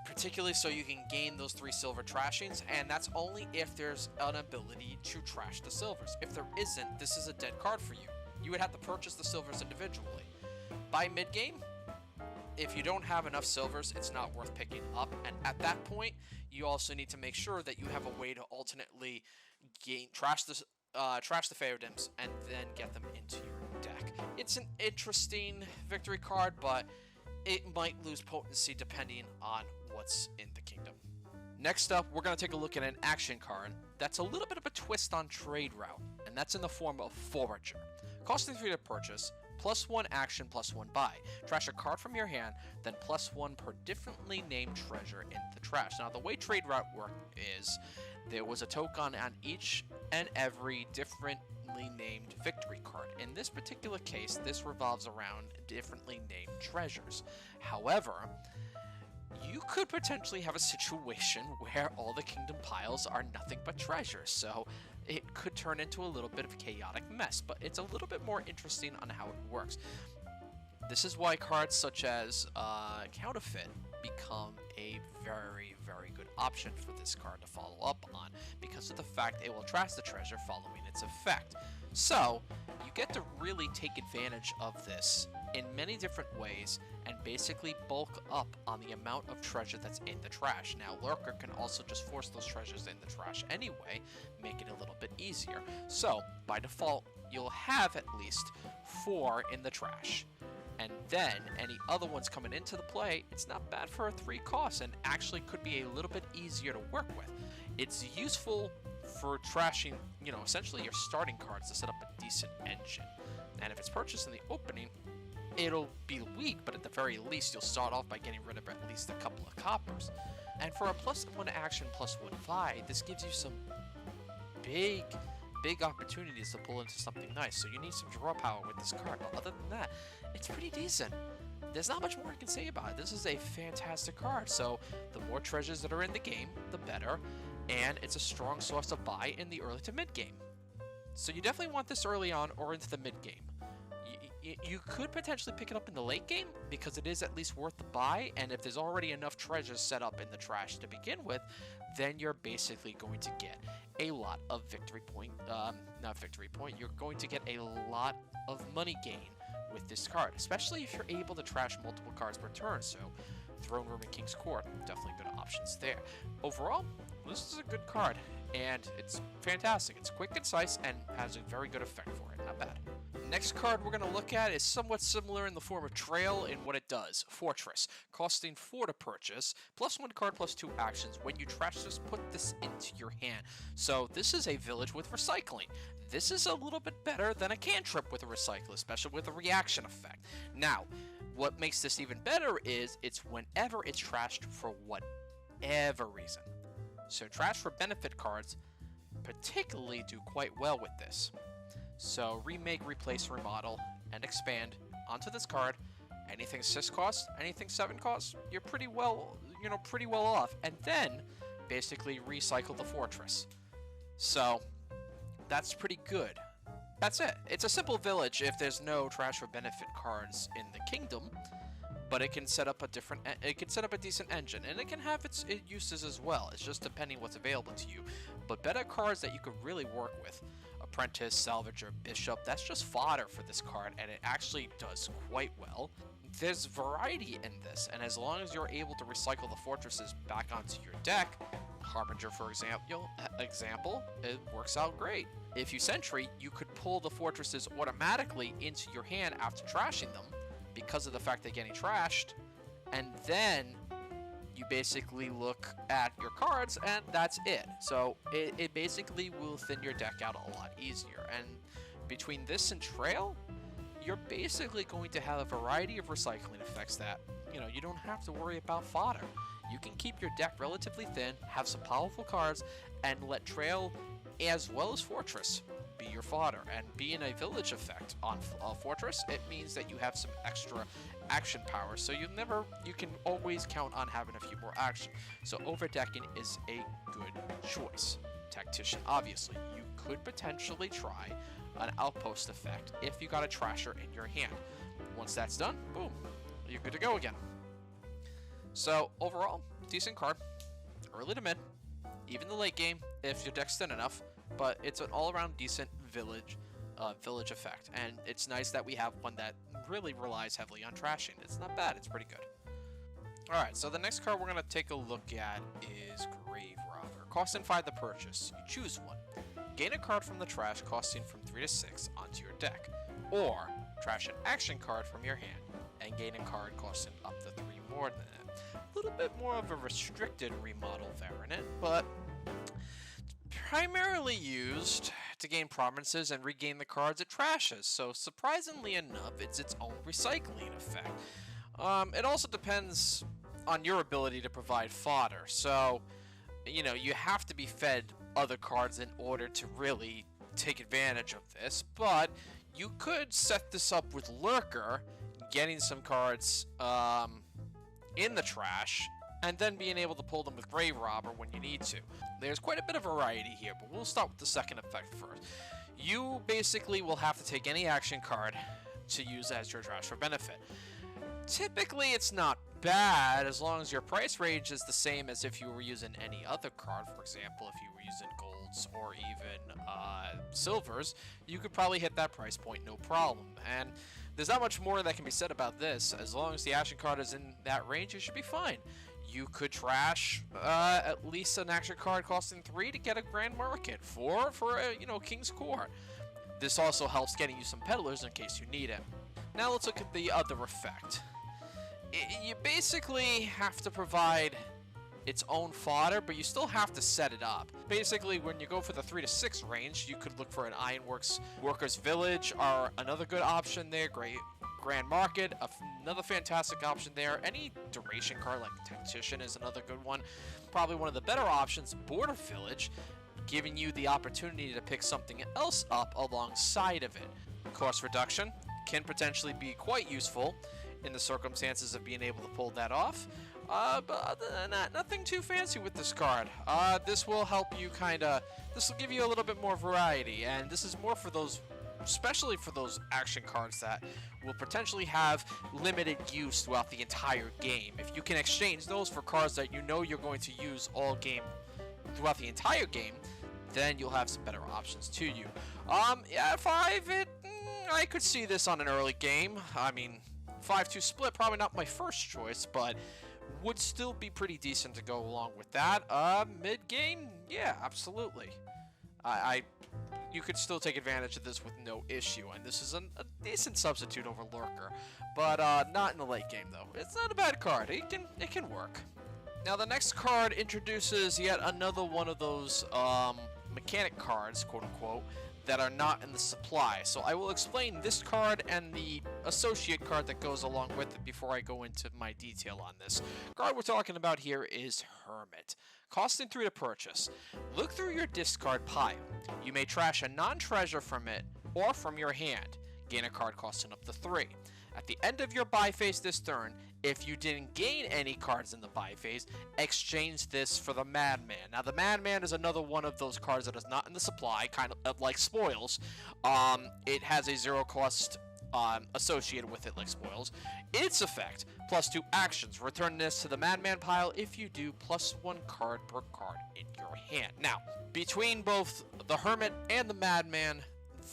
particularly so you can gain those 3 silver trashings, and that's only if there's an ability to trash the silvers. If there isn't, this is a dead card for you. you would have to purchase the silvers individually. By mid-game, if you don't have enough silvers, it's not worth picking up, and at that point, you also need to make sure that you have a way to alternately trash the Feodums and then get them into your deck. It's an interesting victory card, but it might lose potency depending on what's in the kingdom. Next up, we're going to take a look at an action card that's a little bit of a twist on trade route, and that's in the form of Forager. Costing 3 to purchase, +1 action, +1 buy. Trash a card from your hand, then +1 per differently named treasure in the trash. Now, the way trade route worked is there was a token on each and every differently named victory card. In this particular case, this revolves around differently named treasures. However, you could potentially have a situation where all the kingdom piles are nothing but treasures, so it could turn into a little bit of a chaotic mess, but it's a little bit more interesting on how it works. This is why cards such as Counterfeit become a very, very good option for this card to follow up on, because of the fact it will trash the treasure following its effect. So, you get to really take advantage of this in many different ways and basically bulk up on the amount of treasure that's in the trash. Now, Lurker can also just force those treasures in the trash anyway, make it a little bit easier. So, by default, you'll have at least 4 in the trash. And then, any other ones coming into the play, it's not bad for a 3 cost and actually could be a little bit easier to work with. It's useful for trashing, essentially your starting cards to set up a decent engine. And if it's purchased in the opening, it'll be weak, but at the very least, you'll start off by getting rid of at least a couple of coppers. And for a +1 action, +1 buy, this gives you some big opportunities to pull into something nice. So you need some draw power with this card, but other than that, it's pretty decent. There's not much more I can say about it. This is a fantastic card, so the more treasures that are in the game, the better, and it's a strong source of buy in the early to mid-game. So you definitely want this early on or into the mid-game. You could potentially pick it up in the late game because it is at least worth the buy, and if there's already enough treasures set up in the trash to begin with, then you're basically going to get a lot of you're going to get a lot of money gain with this card, especially if you're able to trash multiple cards per turn. So Throne Room and King's Court, definitely good options there. Overall, this is a good card, and it's fantastic. It's quick, concise, and has a very good effect for it. Not bad. Next card we're going to look at is somewhat similar in the form of Trail in what it does. Fortress, costing 4 to purchase, +1 card, +2 actions. When you trash this, put this into your hand. So this is a village with recycling. This is a little bit better than a cantrip with a recycle, especially with a reaction effect. Now, what makes this even better is it's whenever it's trashed for whatever reason. So trash for benefit cards particularly do quite well with this. So remake, replace, remodel, and expand onto this card. Anything 6 cost, anything 7 cost, you're pretty well off. And then basically recycle the fortress. So that's pretty good. That's it. It's a simple village if there's no trash for benefit cards in the kingdom, but it can set up a decent engine, and it can have its uses as well. It's just depending what's available to you. But better cards that you could really work with: Apprentice, Salvager, Bishop, that's just fodder for this card, and it actually does quite well. There's variety in this, and as long as you're able to recycle the fortresses back onto your deck, Harbinger, for example, it works out great. If you Sentry, you could pull the fortresses automatically into your hand after trashing them, because of the fact they're getting trashed, and then you basically look at your cards, and that's it. So it basically will thin your deck out a lot easier. And between this and Trail, you're basically going to have a variety of recycling effects that, you don't have to worry about fodder. You can keep your deck relatively thin, have some powerful cards, and let Trail as well as Fortress be your fodder. And being a village effect on Fortress, it means that you have some extra action power, so you can always count on having a few more action. So overdecking is a good choice. Tactician, obviously, you could potentially try an outpost effect if you got a trasher in your hand. Once that's done, boom, you're good to go again. So overall, decent card, early to mid, even the late game if your deck's thin enough, but it's an all-around decent village village effect, and it's nice that we have one that really relies heavily on trashing. It's not bad, it's pretty good. Alright, so the next card we're going to take a look at is Graverobber. Costing 5 to purchase. You choose one. Gain a card from the trash costing from 3 to 6 onto your deck. Or trash an action card from your hand and gain a card costing up to 3 more than it. A little bit more of a restricted remodel variant, but primarily used to gain provinces and regain the cards it trashes, so surprisingly enough, it's its own recycling effect. It also depends on your ability to provide fodder, so, you know, you have to be fed other cards in order to really take advantage of this, but you could set this up with Lurker, getting some cards in the trash, and then being able to pull them with Graverobber when you need to. There's quite a bit of variety here, but we'll start with the second effect first. You basically will have to take any action card to use as your trash for benefit. Typically, it's not bad as long as your price range is the same as if you were using any other card. For example, if you were using golds or even silvers, you could probably hit that price point no problem. And there's not much more that can be said about this. As long as the action card is in that range, you should be fine. You could trash at least an action card costing 3 to get a Grand Market, 4 for a King's Court. This also helps getting you some peddlers in case you need it. Now let's look at the other effect. You basically have to provide its own fodder, but you still have to set it up. Basically, when you go for the 3 to 6 range, you could look for an Ironworks Workers Village or another good option there. Great Grand Market, another fantastic option there. Any duration card like Tactician is another good one. Probably one of the better options, Border Village, giving you the opportunity to pick something else up alongside of it. Cost reduction can potentially be quite useful in the circumstances of being able to pull that off. But other than that, nothing too fancy with this card. This will help you this will give you a little bit more variety, and this is more for those, especially for those action cards that will potentially have limited use throughout the entire game. If you can exchange those for cards that you know you're going to use all game, throughout the entire game, then you'll have some better options to you. Yeah, 5, I could see this on an early game. I mean, 5-2 split, probably not my first choice, but would still be pretty decent to go along with that. Mid-game, yeah, absolutely. You could still take advantage of this with no issue, and this is a decent substitute over Lurker, but not in the late game, though. It's not a bad card. It can work. Now, the next card introduces yet another one of those mechanic cards, quote-unquote, that are not in the supply. So I will explain this card and the associate card that goes along with it before I go into my detail on this. The card we're talking about here is Hermit. Costing 3 to purchase. Look through your discard pile. You may trash a non-treasure from it or from your hand. Gain a card costing up to 3. At the end of your buy phase this turn, if you didn't gain any cards in the buy phase, exchange this for the Madman. Now, the Madman is another one of those cards that is not in the supply, kind of like Spoils. It has a 0 cost associated with it, like Spoils. Its effect, +2 actions. Return this to the Madman pile. If you do, +1 card per card in your hand. Now, between both the Hermit and the Madman,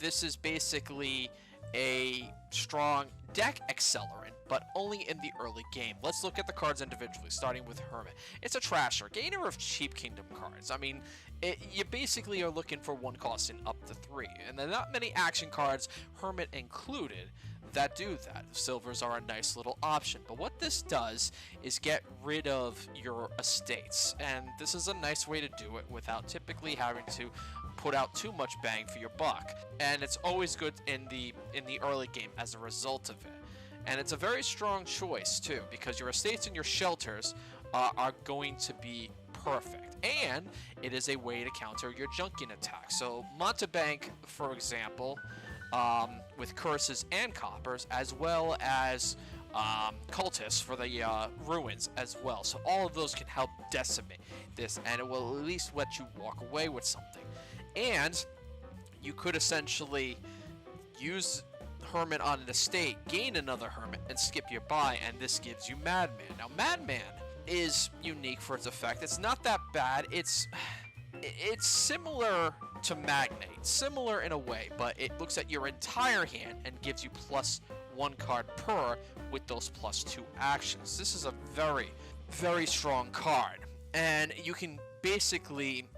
this is basically a strong deck accelerant, but only in the early game. Let's look at the cards individually, starting with Hermit. It's a trasher, gainer of cheap kingdom cards. I mean, you basically are looking for one costing up to 3, and there are not many action cards, Hermit included, that do that. Silvers are a nice little option, but what this does is get rid of your estates, and this is a nice way to do it without typically having to put out too much bang for your buck. And it's always good in the early game as a result of it. And it's a very strong choice too, because your estates and your shelters are going to be perfect. And it is a way to counter your junking attack. So Montebank, for example, with curses and coppers, as well as cultists for the ruins as well. So all of those can help decimate this, and it will at least let you walk away with something. And you could essentially use Hermit on an estate, gain another Hermit, and skip your buy, and this gives you Madman. Now, Madman is unique for its effect. It's not that bad. It's similar to Magnate, similar in a way, but it looks at your entire hand and gives you +1 card per with those +2 actions. This is a very, very strong card, and you can basically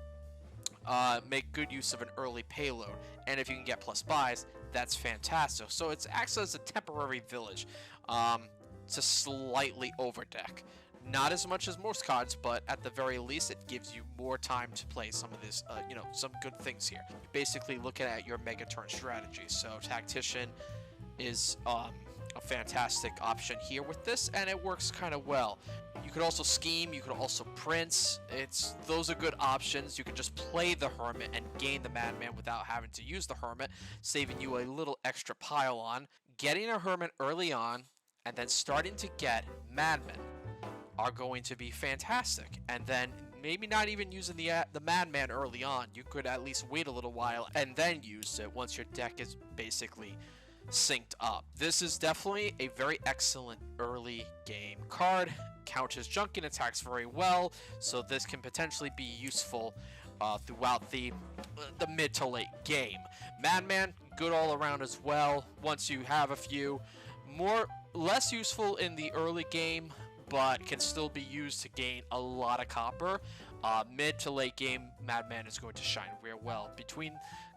make good use of an early payload, and if you can get plus buys, that's fantastic. So it acts as a temporary village to slightly overdeck. Not as much as most cards, but at the very least, it gives you more time to play some of this, some good things here. You're basically looking at your mega turn strategy. So Tactician is a fantastic option here with this, and it works kind of well. You could also scheme, you could also prince. Those are good options. You can just play the Hermit and gain the Madman without having to use the Hermit, saving you a little extra pile on. Getting a Hermit early on, and then starting to get Madmen are going to be fantastic. And then maybe not even using the Madman early on. You could at least wait a little while and then use it once your deck is basically synced up. This is definitely a very excellent early game card. Counters junking attacks very well, so this can potentially be useful throughout the mid to late game. Madman, good all around as well. Once you have a few, less useful in the early game, but can still be used to gain a lot of copper. Mid to late game, Madman is going to shine real well.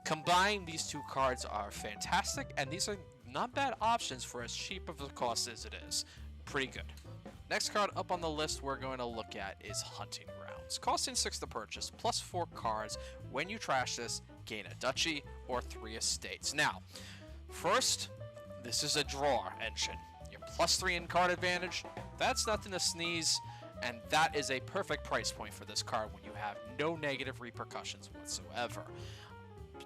Combined, these two cards are fantastic, and these are not bad options for as cheap of a cost as it is. Pretty good. Next card up on the list we're going to look at is Hunting Grounds. Costing 6 to purchase, +4 cards. When you trash this, gain a duchy or 3 estates. Now, first, this is a draw engine. You're +3 in card advantage. That's nothing to sneeze, and that is a perfect price point for this card when you have no negative repercussions whatsoever.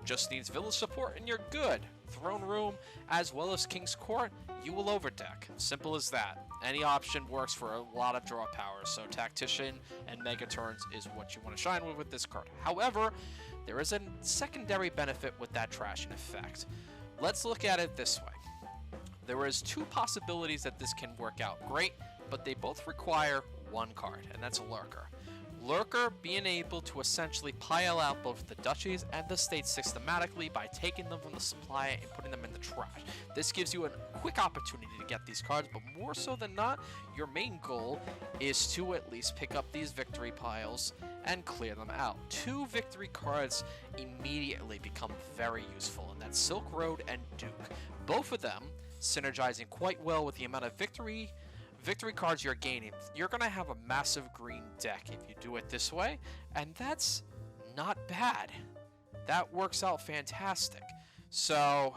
Just needs village support and you're good. Throne Room as well as King's Court, you will overdeck. Simple as that. Any option works for a lot of draw power, so Tactician and Mega Turns is what you want to shine with this card. However, there is a secondary benefit with that trashing effect. Let's look at it this way. There is 2 possibilities that this can work out great, but they both require 1 card, and that's a Lurker. Lurker being able to essentially pile out both the duchies and the states systematically by taking them from the supply and putting them in the trash. This gives you a quick opportunity to get these cards, but more so than not, your main goal is to at least pick up these victory piles and clear them out. 2 victory cards immediately become very useful, and that's Silk Road and Duke. Both of them synergizing quite well with the amount of victory cards you're gaining. You're going to have a massive green deck if you do it this way, and that's not bad. That works out fantastic. So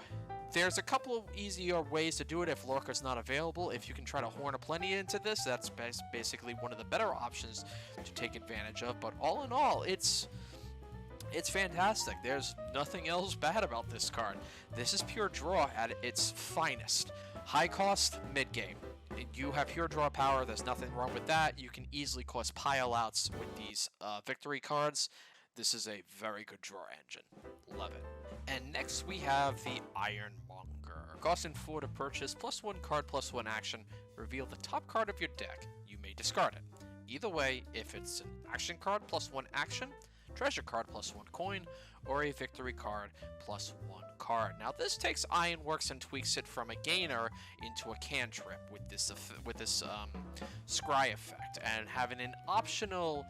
there's a couple of easier ways to do it if Lurker's not available. If you can try to horn a plenty into this, that's basically one of the better options to take advantage of. But all in all, it's fantastic. There's nothing else bad about this card. This is pure draw at its finest. High cost, mid game. You have pure draw power, there's nothing wrong with that. You can easily cause pile outs with these victory cards. This is a very good draw engine. Love it. And next we have the Ironmonger. Costing 4 to purchase, +1 card, +1 action. Reveal the top card of your deck. You may discard it. Either way, if it's an action card, +1 action, treasure card, +1 coin, or a victory card, +1 card. Now this takes Ironworks and tweaks it from a gainer into a cantrip with this scry effect, and having an optional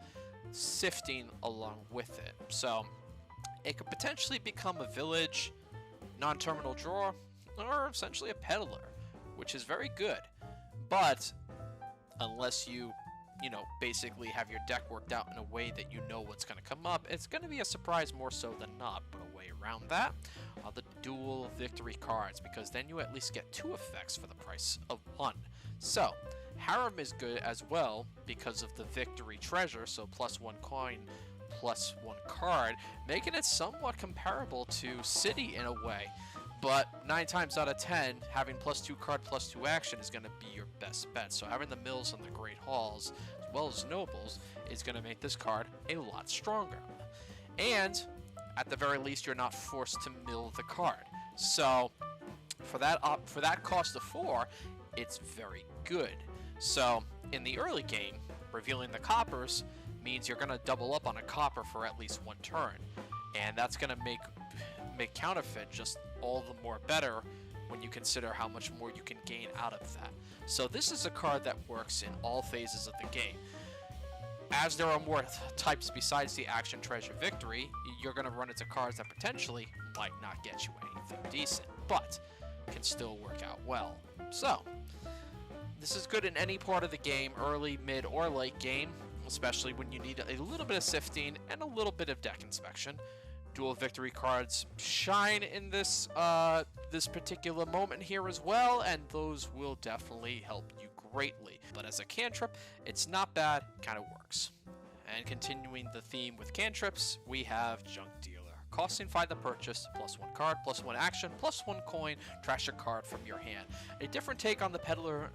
sifting along with it. So it could potentially become a village, non-terminal draw, or essentially a peddler, which is very good. But unless you basically have your deck worked out in a way that you know what's going to come up, it's going to be a surprise more so than not. But a way around that are the dual victory cards, because then you at least get 2 effects for the price of 1. So Harem is good as well because of the victory treasure, so +1 coin, +1 card, making it somewhat comparable to City in a way. But 9 times out of 10, having +2 card, +2 action is going to be your best bet. So having the mills and the great halls, as well as nobles, is going to make this card a lot stronger. And at the very least, you're not forced to mill the card. So for that cost of 4, it's very good. So in the early game, revealing the coppers means you're going to double up on a copper for at least 1 turn. and that's going to make Counterfeit just all the more better when you consider how much more you can gain out of that. So this is a card that works in all phases of the game. As there are more types besides the action treasure victory, you're going to run into cards that potentially might not get you anything decent, but can still work out well. So this is good in any part of the game, early, mid, or late game, especially when you need a little bit of sifting and a little bit of deck inspection. Dual victory cards shine in this this particular moment here as well, and those will definitely help you greatly. But as a cantrip, it's not bad, kind of works. And continuing the theme with cantrips, we have Junk Dealer. Costing 5 to purchase, +1 card, +1 action, +1 coin, trash a card from your hand. A different take on the Peddler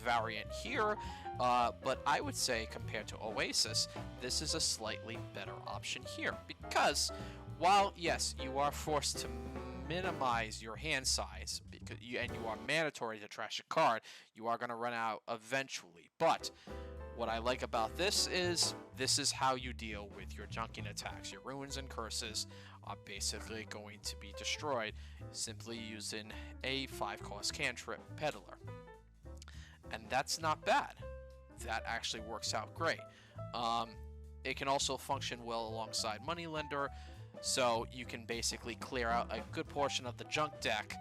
variant here, but I would say compared to Oasis, this is a slightly better option here. Because while, yes, you are forced to minimize your hand size, and you are mandatory to trash a card, you are going to run out eventually. But what I like about this is how you deal with your junking attacks. Your ruins and curses are basically going to be destroyed simply using a 5-cost cantrip Peddler. And that's not bad. That actually works out great. It can also function well alongside Moneylender, so you can basically clear out a good portion of the junk deck,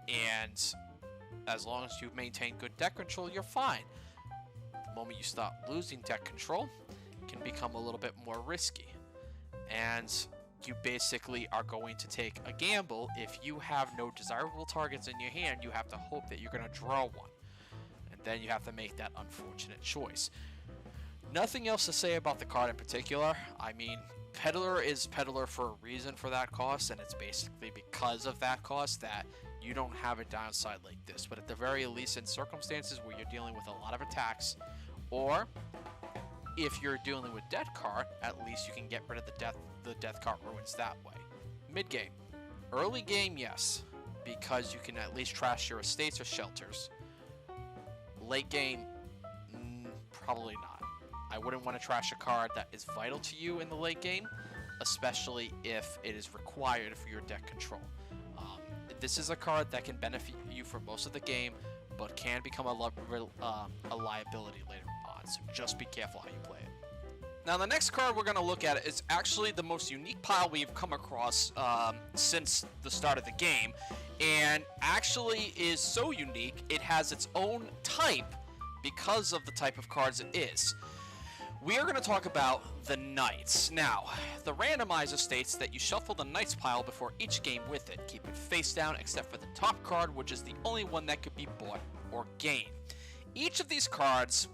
and as long as you maintain good deck control, you're fine. The moment you start losing deck control, it can become a little bit more risky, and you basically are going to take a gamble. If you have no desirable targets in your hand, you have to hope that you're going to draw one, and then you have to make that unfortunate choice. Nothing else to say about the card in particular. I mean, Peddler is Peddler for a reason for that cost, and it's basically because of that cost that you don't have a downside like this. But at the very least, in circumstances where you're dealing with a lot of attacks, or if you're dealing with Death Card, at least you can get rid of the Death Card ruins that way. Mid-game. Early game, yes, because you can at least trash your estates or shelters. Late game, probably not. I wouldn't want to trash a card that is vital to you in the late game, especially if it is required for your deck control. This is a card that can benefit you for most of the game, but can become a liability later on, so just be careful how you play it. Now, the next card we're going to look at is actually the most unique pile we've come across since the start of the game, and actually is so unique it has its own type because of the type of cards it is. We are going to talk about the Knights. Now, the randomizer states that you shuffle the Knights pile before each game with it. Keep it face down except for the top card, which is the only one that could be bought or gained. Each of these cards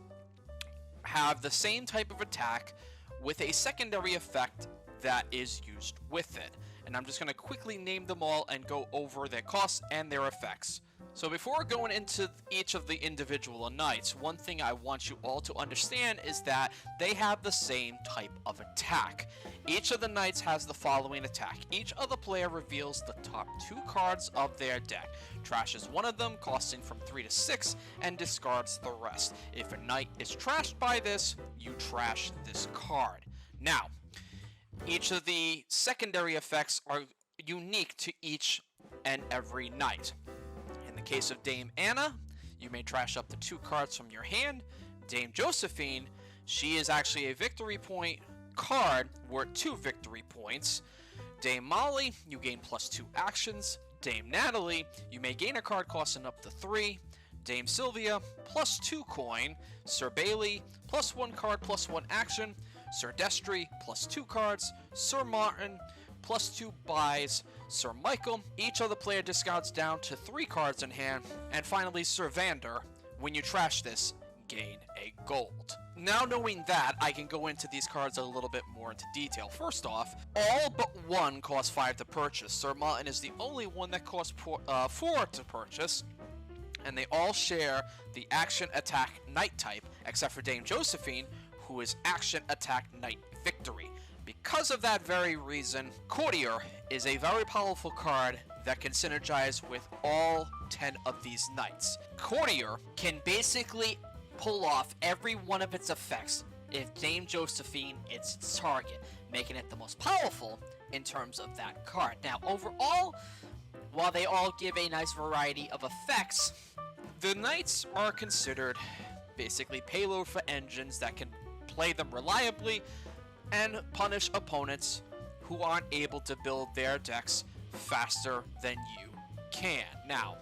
have the same type of attack with a secondary effect that is used with it. And I'm just going to quickly name them all and go over their costs and their effects. So before going into each of the individual Knights, one thing I want you all to understand is that they have the same type of attack. Each of the Knights has the following attack. Each other player reveals the top 2 cards of their deck, trashes one of them, costing from 3 to 6, and discards the rest. If a Knight is trashed by this, you trash this card. Now, each of the secondary effects are unique to each and every Knight. In the case of Dame Anna, you may trash up to 2 cards from your hand. Dame Josephine, she is actually a victory point card worth 2 victory points. Dame Molly, you gain +2 actions. Dame Natalie, you may gain a card costing up to 3. Dame Sylvia, +2 coin. Sir Bailey, +1 card, +1 action. Sir Destry, +2 cards. Sir Martin, +2 buys. Sir Michael, each other player discards down to 3 cards in hand. And finally, Sir Vander, when you trash this, gain a gold. Now knowing that, I can go into these cards a little bit more into detail. First off, all but one costs 5 to purchase. Sir Martin is the only one that costs 4 to purchase. And they all share the action attack knight type, except for Dame Josephine, who is action attack knight victory. Because of that very reason, Courtier is a very powerful card that can synergize with all 10 of these knights. Courtier can basically pull off every one of its effects if Dame Josephine is its target, making it the most powerful in terms of that card. Now, overall, while they all give a nice variety of effects, the Knights are considered basically payload for engines that can play them reliably and punish opponents who aren't able to build their decks faster than you can. Now,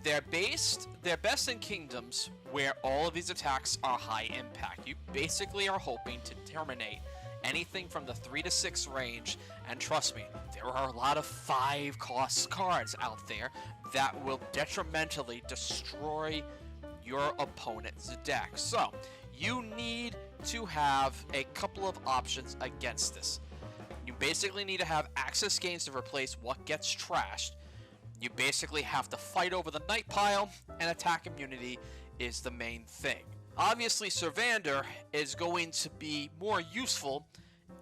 they're best in kingdoms where all of these attacks are high impact. You basically are hoping to terminate anything from the 3 to 6 range, and trust me, there are a lot of 5 cost cards out there that will detrimentally destroy your opponent's deck. So, you need to have a couple of options against this. You basically need to have access gains to replace what gets trashed. You basically have to fight over the Knight pile, and attack immunity is the main thing. Obviously, Scavenger is going to be more useful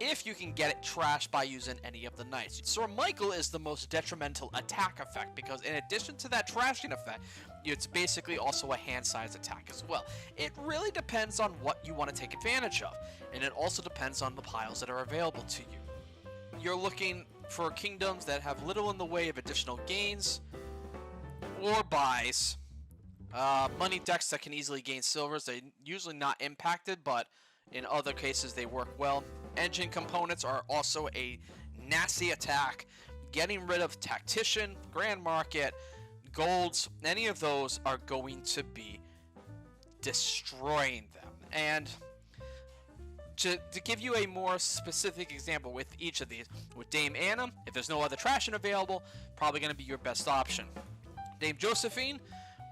if you can get it trashed by using any of the Knights. Sir Michael is the most detrimental attack effect, because in addition to that trashing effect, it's basically also a hand-size attack as well. It really depends on what you want to take advantage of, and it also depends on the piles that are available to you. You're looking for kingdoms that have little in the way of additional gains or buys. Money decks that can easily gain silvers. They're usually not impacted, but in other cases they work well. Engine components are also a nasty attack. Getting rid of Tactician, Grand Market, Golds, any of those are going to be destroying them. And to give you a more specific example with each of these, with Dame Anna, if there's no other trashing available, probably going to be your best option. Dame Josephine,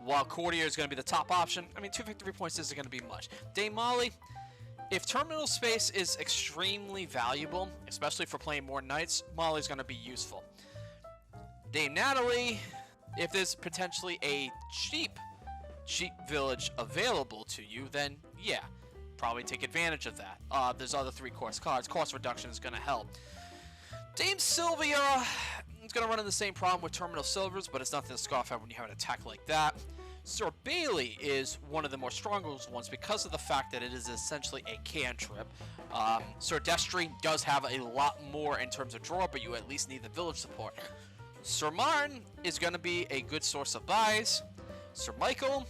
while Courtier is going to be the top option, I mean, 2 victory points isn't going to be much. Dame Molly, if terminal space is extremely valuable, especially for playing more Knights, Molly's going to be useful. Dame Natalie, if there's potentially a cheap village available to you, then yeah, probably take advantage of that. There's other 3 cost cards. Cost reduction is going to help. Dame Sylvia is going to run into the same problem with terminal silvers, but it's nothing to scoff at when you have an attack like that. Sir Bailey is one of the more strongest ones because of the fact that it is essentially a cantrip. Sir Destry does have a lot more in terms of draw, but you at least need the village support. Sir Martin is going to be a good source of buys. Sir Michael,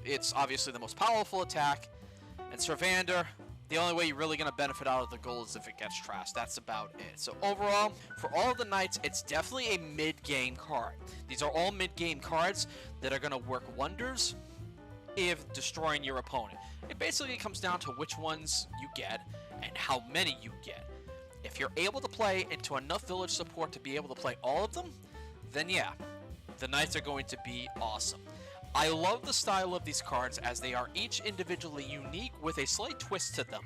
it's obviously the most powerful attack. And Sir Vander, the only way you're really going to benefit out of the gold is if it gets trashed. That's about it. So overall, for all of the Knights, it's definitely a mid-game card. These are all mid-game cards that are going to work wonders if destroying your opponent. It basically comes down to which ones you get and how many you get. If you're able to play into enough village support to be able to play all of them, then yeah, the Knights are going to be awesome. I love the style of these cards as they are each individually unique with a slight twist to them.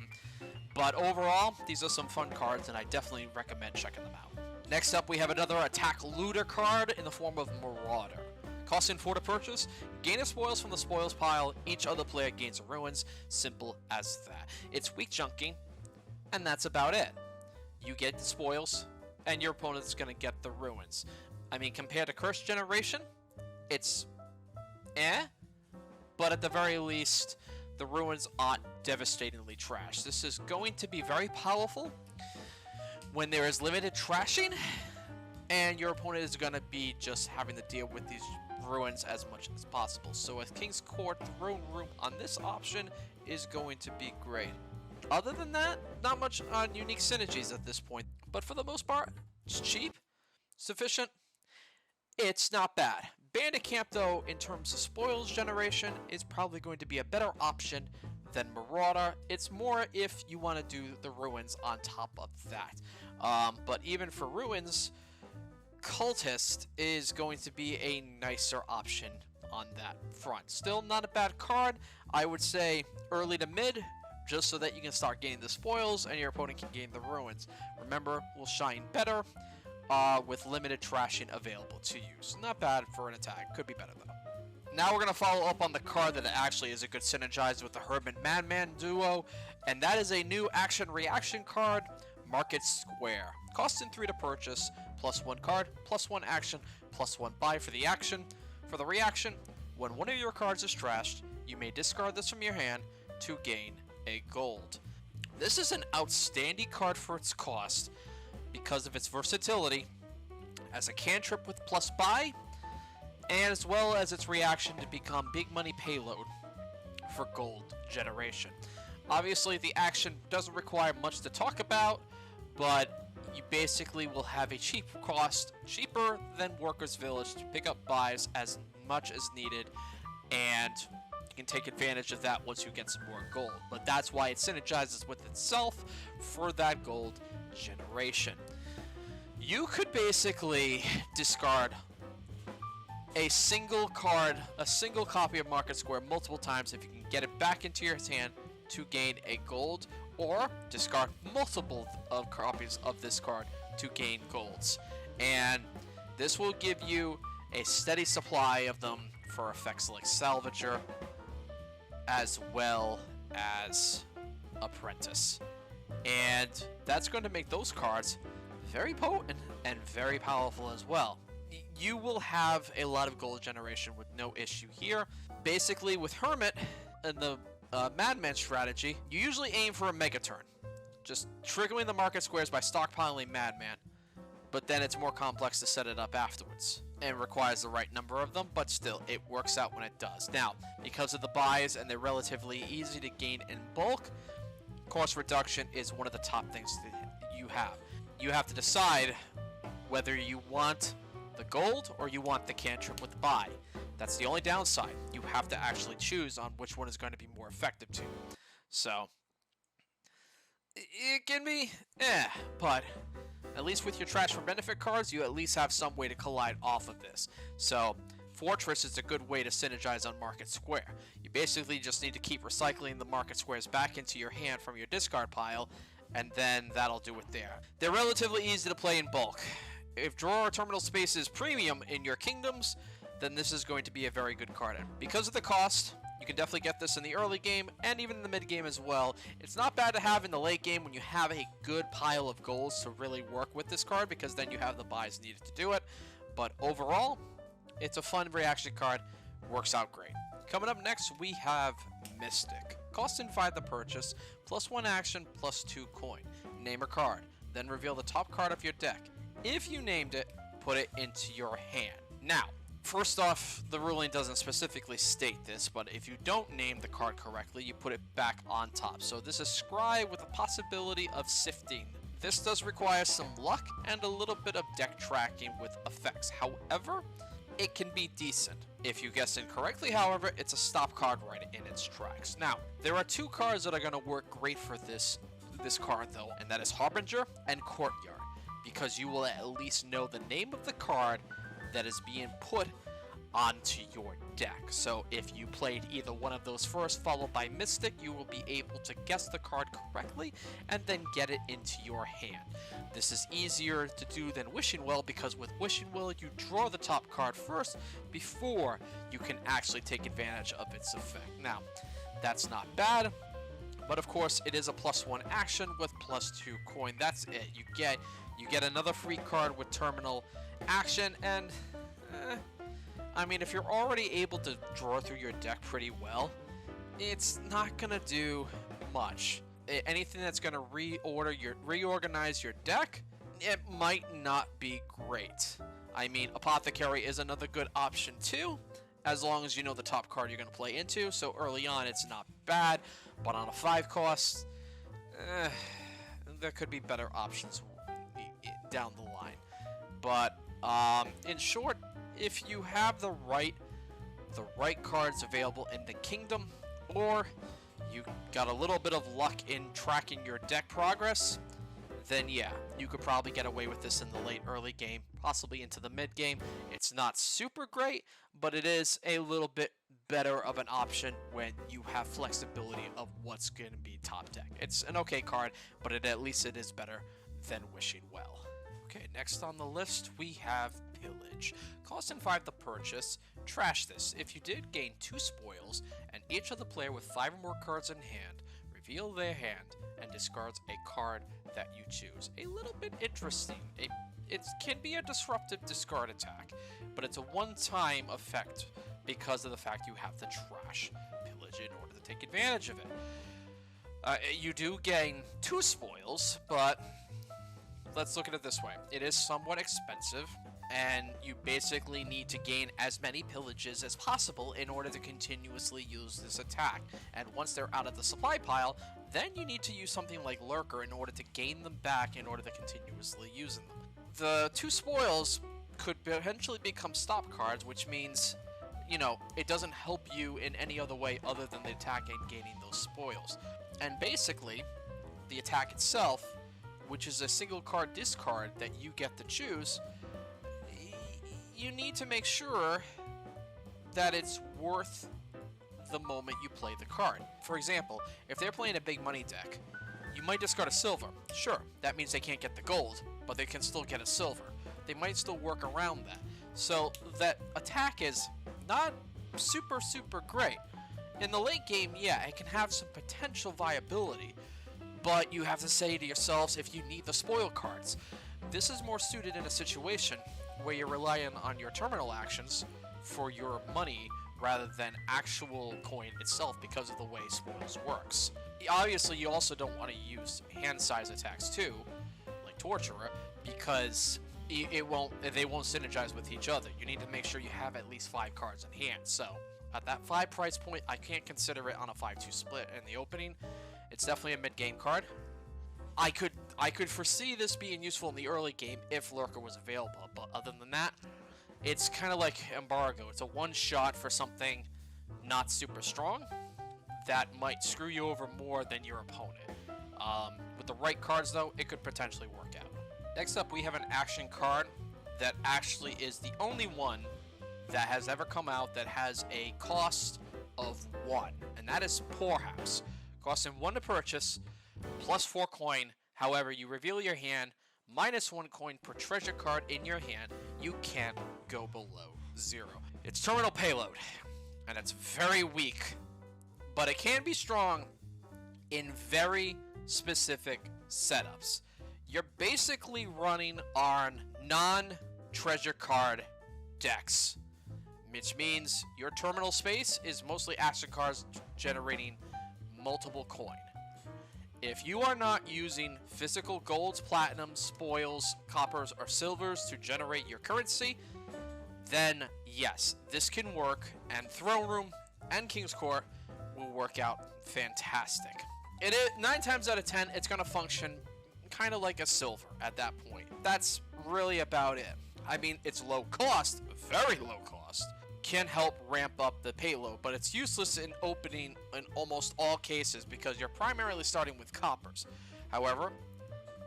But overall, these are some fun cards and I definitely recommend checking them out. Next up, we have another attack looter card in the form of Marauder. Costing 4 to purchase, gain a spoils from the spoils pile, each other player gains ruins, simple as that. It's weak junking, and that's about it. You get the spoils, and your opponent's going to get the ruins. I mean, compared to Curse Generation, it's but at the very least, the ruins aren't devastatingly trashed. This is going to be very powerful when there is limited trashing, and your opponent is going to be just having to deal with these ruins as much as possible. So with King's Court, the Throne Room on this option is going to be great. Other than that, not much on unique synergies at this point, but for the most part, it's cheap, sufficient, it's not bad. Bandit Camp, though, in terms of spoils generation, is probably going to be a better option than Marauder. It's more if you want to do the ruins on top of that. But even for ruins, Cultist is going to be a nicer option on that front. Still not a bad card. I would say early to mid, just so that you can start gaining the spoils and your opponent can gain the ruins. Remember, will shine better with limited trashing available to use. Not bad for an attack. Could be better, though. Now we're going to follow up on the card that actually is a good synergizer with the Hermit Madman duo, and that is a new action-reaction card, Market Square. Costing 3 to purchase, +1 card, +1 action, +1 buy for the action. For the reaction, when one of your cards is trashed, you may discard this from your hand to gain a gold. This is an outstanding card for its cost, because of its versatility as a cantrip with plus buy, and as well as its reaction to become big money payload for gold generation. Obviously, the action doesn't require much to talk about, but you basically will have a cheap cost, cheaper than Workers' Village, to pick up buys as much as needed, and you can take advantage of that once you get some more gold. But that's why it synergizes with itself for that gold generation. You could basically discard a single card, a single copy of Market Square multiple times if you can get it back into your hand to gain a gold, or discard multiple of copies of this card to gain golds. And this will give you a steady supply of them for effects like Scavenger, as well as Apprentice. And that's going to make those cards very potent and very powerful as well. You will have a lot of gold generation with no issue here. Basically, with Hermit and the Madman strategy, you usually aim for a mega turn, just triggering the market squares by stockpiling Madman, but then it's more complex to set it up afterwards and requires the right number of them, but still, it works out when it does. Now, because of the buys and they're relatively easy to gain in bulk, cost reduction is one of the top things that you have. You have to decide whether you want the gold or you want the cantrip with the buy. That's the only downside. You have to actually choose on which one is going to be more effective to you. So, it can be, but at least with your trash for benefit cards, you at least have some way to collide off of this. So, Fortress is a good way to synergize on Market Square. You basically just need to keep recycling the Market Squares back into your hand from your discard pile, and then that'll do it there. They're relatively easy to play in bulk. If draw terminal space is premium in your kingdoms, then this is going to be a very good card. And because of the cost, you can definitely get this in the early game and even in the mid game as well. It's not bad to have in the late game when you have a good pile of golds to really work with this card, because then you have the buys needed to do it. But overall, it's a fun reaction card. Works out great. Coming up next, we have Mystic. Costing 5 the purchase, +1 action, +2 coin. Name a card, then reveal the top card of your deck. If you named it, put it into your hand. Now, first off, the ruling doesn't specifically state this, but if you don't name the card correctly, you put it back on top. So this is Scry with a possibility of sifting. This does require some luck and a little bit of deck tracking with effects. However, it can be decent. If you guess incorrectly, however, it's a stop card right in its tracks. Now, there are 2 cards that are going to work great for this card though, and that is Harbinger and Courtyard, because you will at least know the name of the card that is being put onto your deck. So if you played either one of those first followed by Mystic, you will be able to guess the card correctly and then get it into your hand. This is easier to do than Wishing Well, because with Wishing Well you draw the top card first before you can actually take advantage of its effect. Now, that's not bad, but of course it is a +1 action with +2 coin. That's it. You get another free card with terminal action, and I mean, if you're already able to draw through your deck pretty well, it's not gonna do much. Anything that's gonna reorganize your deck, it might not be great. I mean, Apothecary is another good option too, as long as you know the top card you're gonna play into. So early on, it's not bad, but on a 5 cost, there could be better options down the line. But in short, if you have the right cards available in the kingdom, or you got a little bit of luck in tracking your deck progress, then yeah, you could probably get away with this in the late early game, possibly into the mid game. It's not super great, but it is a little bit better of an option when you have flexibility of what's going to be top deck. It's an okay card, but at least it is better than Wishing Well. Okay, next on the list we have Pillage. Costing 5 the purchase. Trash this. If you did, gain 2 spoils, and each of the player with 5 or more cards in hand reveal their hand and discards a card that you choose. A little bit interesting. It can be a disruptive discard attack, but it's a one-time effect because of the fact you have to trash Pillage in order to take advantage of it. You do gain 2 spoils, but let's look at it this way. It is somewhat expensive, and you basically need to gain as many pillages as possible in order to continuously use this attack. And once they're out of the supply pile, then you need to use something like Lurker in order to gain them back in order to continuously using them. The 2 spoils could potentially become stop cards, which means, you know, it doesn't help you in any other way other than the attack and gaining those spoils. And basically, the attack itself, which is a single card discard that you get to choose, you need to make sure that it's worth the moment you play the card. For example, if they're playing a big money deck, you might discard a silver. Sure, that means they can't get the gold, but they can still get a silver. They might still work around that. So that attack is not super great. In the late game, yeah, it can have some potential viability, but you have to say to yourselves if you need the spoil cards. This is more suited in a situation where you're relying on your terminal actions for your money rather than actual coin itself because of the way spoils works. Obviously, you also don't want to use hand size attacks too, like Torturer, because they won't synergize with each other. You need to make sure you have at least 5 cards in hand. So at that 5 price point, I can't consider it on a 5-2 split in the opening. It's definitely a mid-game card. I could foresee this being useful in the early game if Lurker was available, but other than that, it's kind of like Embargo. It's a one-shot for something not super strong that might screw you over more than your opponent. With the right cards, though, it could potentially work out. Next up, we have an action card that actually is the only one that has ever come out that has a cost of 1, and that is Poorhouse. Costing 1 to purchase, plus 4 coin. However, you reveal your hand, minus 1 coin per treasure card in your hand. You can't go below 0. It's terminal payload, and it's very weak, but it can be strong in very specific setups. You're basically running on non-treasure card decks, which means your terminal space is mostly action cards generating multiple coin. If you are not using physical golds, platinums, spoils, coppers, or silvers to generate your currency, then yes, this can work, and Throne Room and King's Court will work out fantastic. 9 times out of 10, it's going to function kind of like a silver at that point. That's really about it. I mean, it's low cost, very low cost, can help ramp up the payload, but it's useless in opening in almost all cases because you're primarily starting with coppers. However,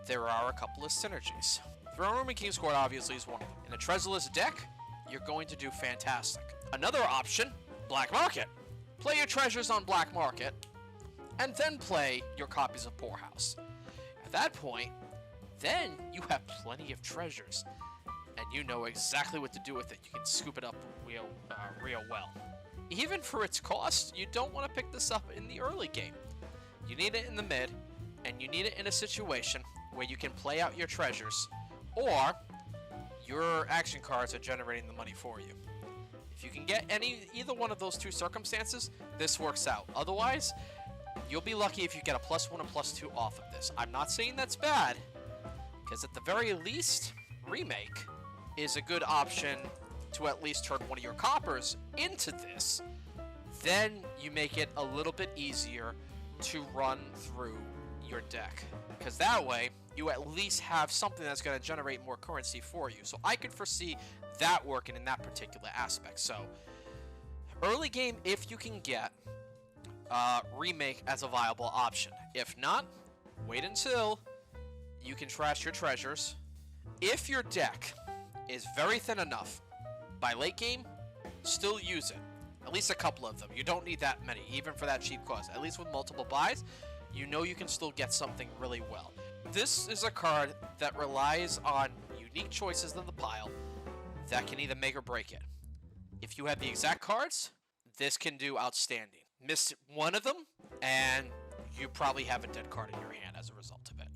there are a couple of synergies. Throne Room and King's Court obviously is one of them. In a treasureless deck, you're going to do fantastic. Another option, Black Market. Play your treasures on Black Market, and then play your copies of Poorhouse. At that point, then you have plenty of treasures, and you know exactly what to do with it. You can scoop it up real well. Even for its cost, you don't want to pick this up in the early game. You need it in the mid, and you need it in a situation where you can play out your treasures, or your action cards are generating the money for you. If you can get either one of those 2 circumstances, this works out. Otherwise, you'll be lucky if you get a +1 and +2 off of this. I'm not saying that's bad, because at the very least, Remake is a good option to at least turn one of your coppers into this. Then you make it a little bit easier to run through your deck, because that way you at least have something that's going to generate more currency for you. So I could foresee that working in that particular aspect. So early game, if you can get Remake as a viable option. If not, wait until you can trash your treasures. If your deck is very thin enough, by late game, still use it. At least a couple of them. You don't need that many, even for that cheap cost. At least with multiple buys, you know you can still get something really well. This is a card that relies on unique choices in the pile that can either make or break it. If you have the exact cards, this can do outstanding. Miss one of them, and you probably have a dead card in your hand as a result of it.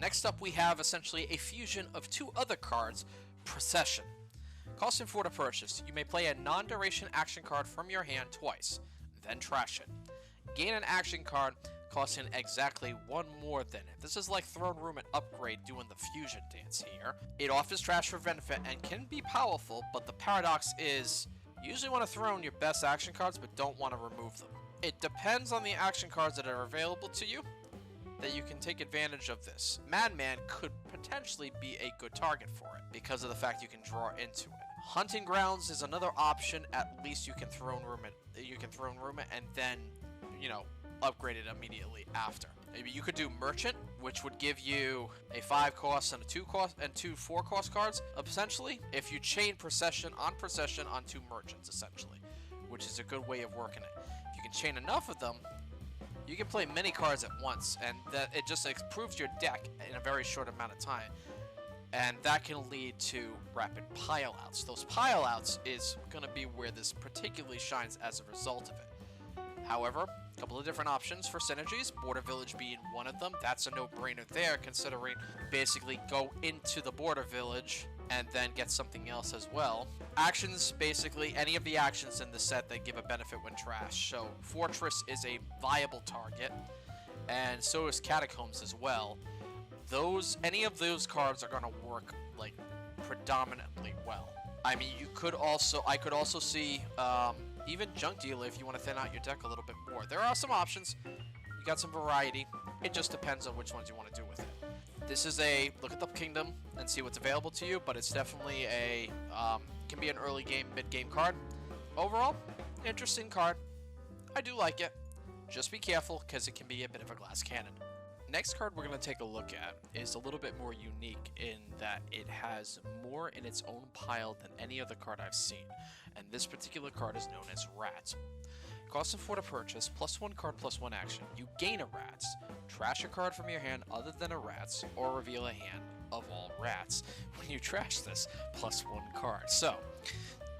Next up, we have essentially a fusion of 2 other cards, Procession. Costing 4 to purchase, you may play a non-duration action card from your hand twice, then trash it. Gain an action card costing exactly one more than it. This is like Throne Room and Upgrade doing the fusion dance here. It offers trash for benefit and can be powerful, but the paradox is you usually want to throw in your best action cards but don't want to remove them. It depends on the action cards that are available to you that you can take advantage of this. Madman could potentially be a good target for it because of the fact you can draw into it. Hunting Grounds is another option. At least you can Throne Room it and then, you know, upgrade it immediately after. Maybe you could do Merchant, which would give you a 5 cost and a 2 cost and 2 4 cost cards, essentially, if you chain Procession onto Merchants, essentially, which is a good way of working it. If you can chain enough of them, you can play many cards at once, and that it just improves your deck in a very short amount of time. And that can lead to rapid pileouts. Those pileouts is going to be where this particularly shines as a result of it. However, a couple of different options for synergies, Border Village being one of them. That's a no-brainer there, considering basically go into the Border Village and then get something else as well. Actions, basically any of the actions in the set that give a benefit when trash. So Fortress is a viable target, and so is Catacombs as well. Any of those cards are going to work like predominantly well. I mean, I could also see even Junk Dealer if you want to thin out your deck a little bit more. There are some options. You got some variety. It just depends on which ones you want to do with it. This is a look at the kingdom and see what's available to you, but it's definitely a can be an early game, mid game card. Overall, interesting card. I do like it. Just be careful because it can be a bit of a glass cannon. Next card we're going to take a look at is a little bit more unique in that it has more in its own pile than any other card I've seen, and this particular card is known as Rats. Cost of 4 to purchase, +1 card, +1 action. You gain a Rats. Trash a card from your hand other than a Rats, or reveal a hand of all Rats. When you trash this, +1 card. So,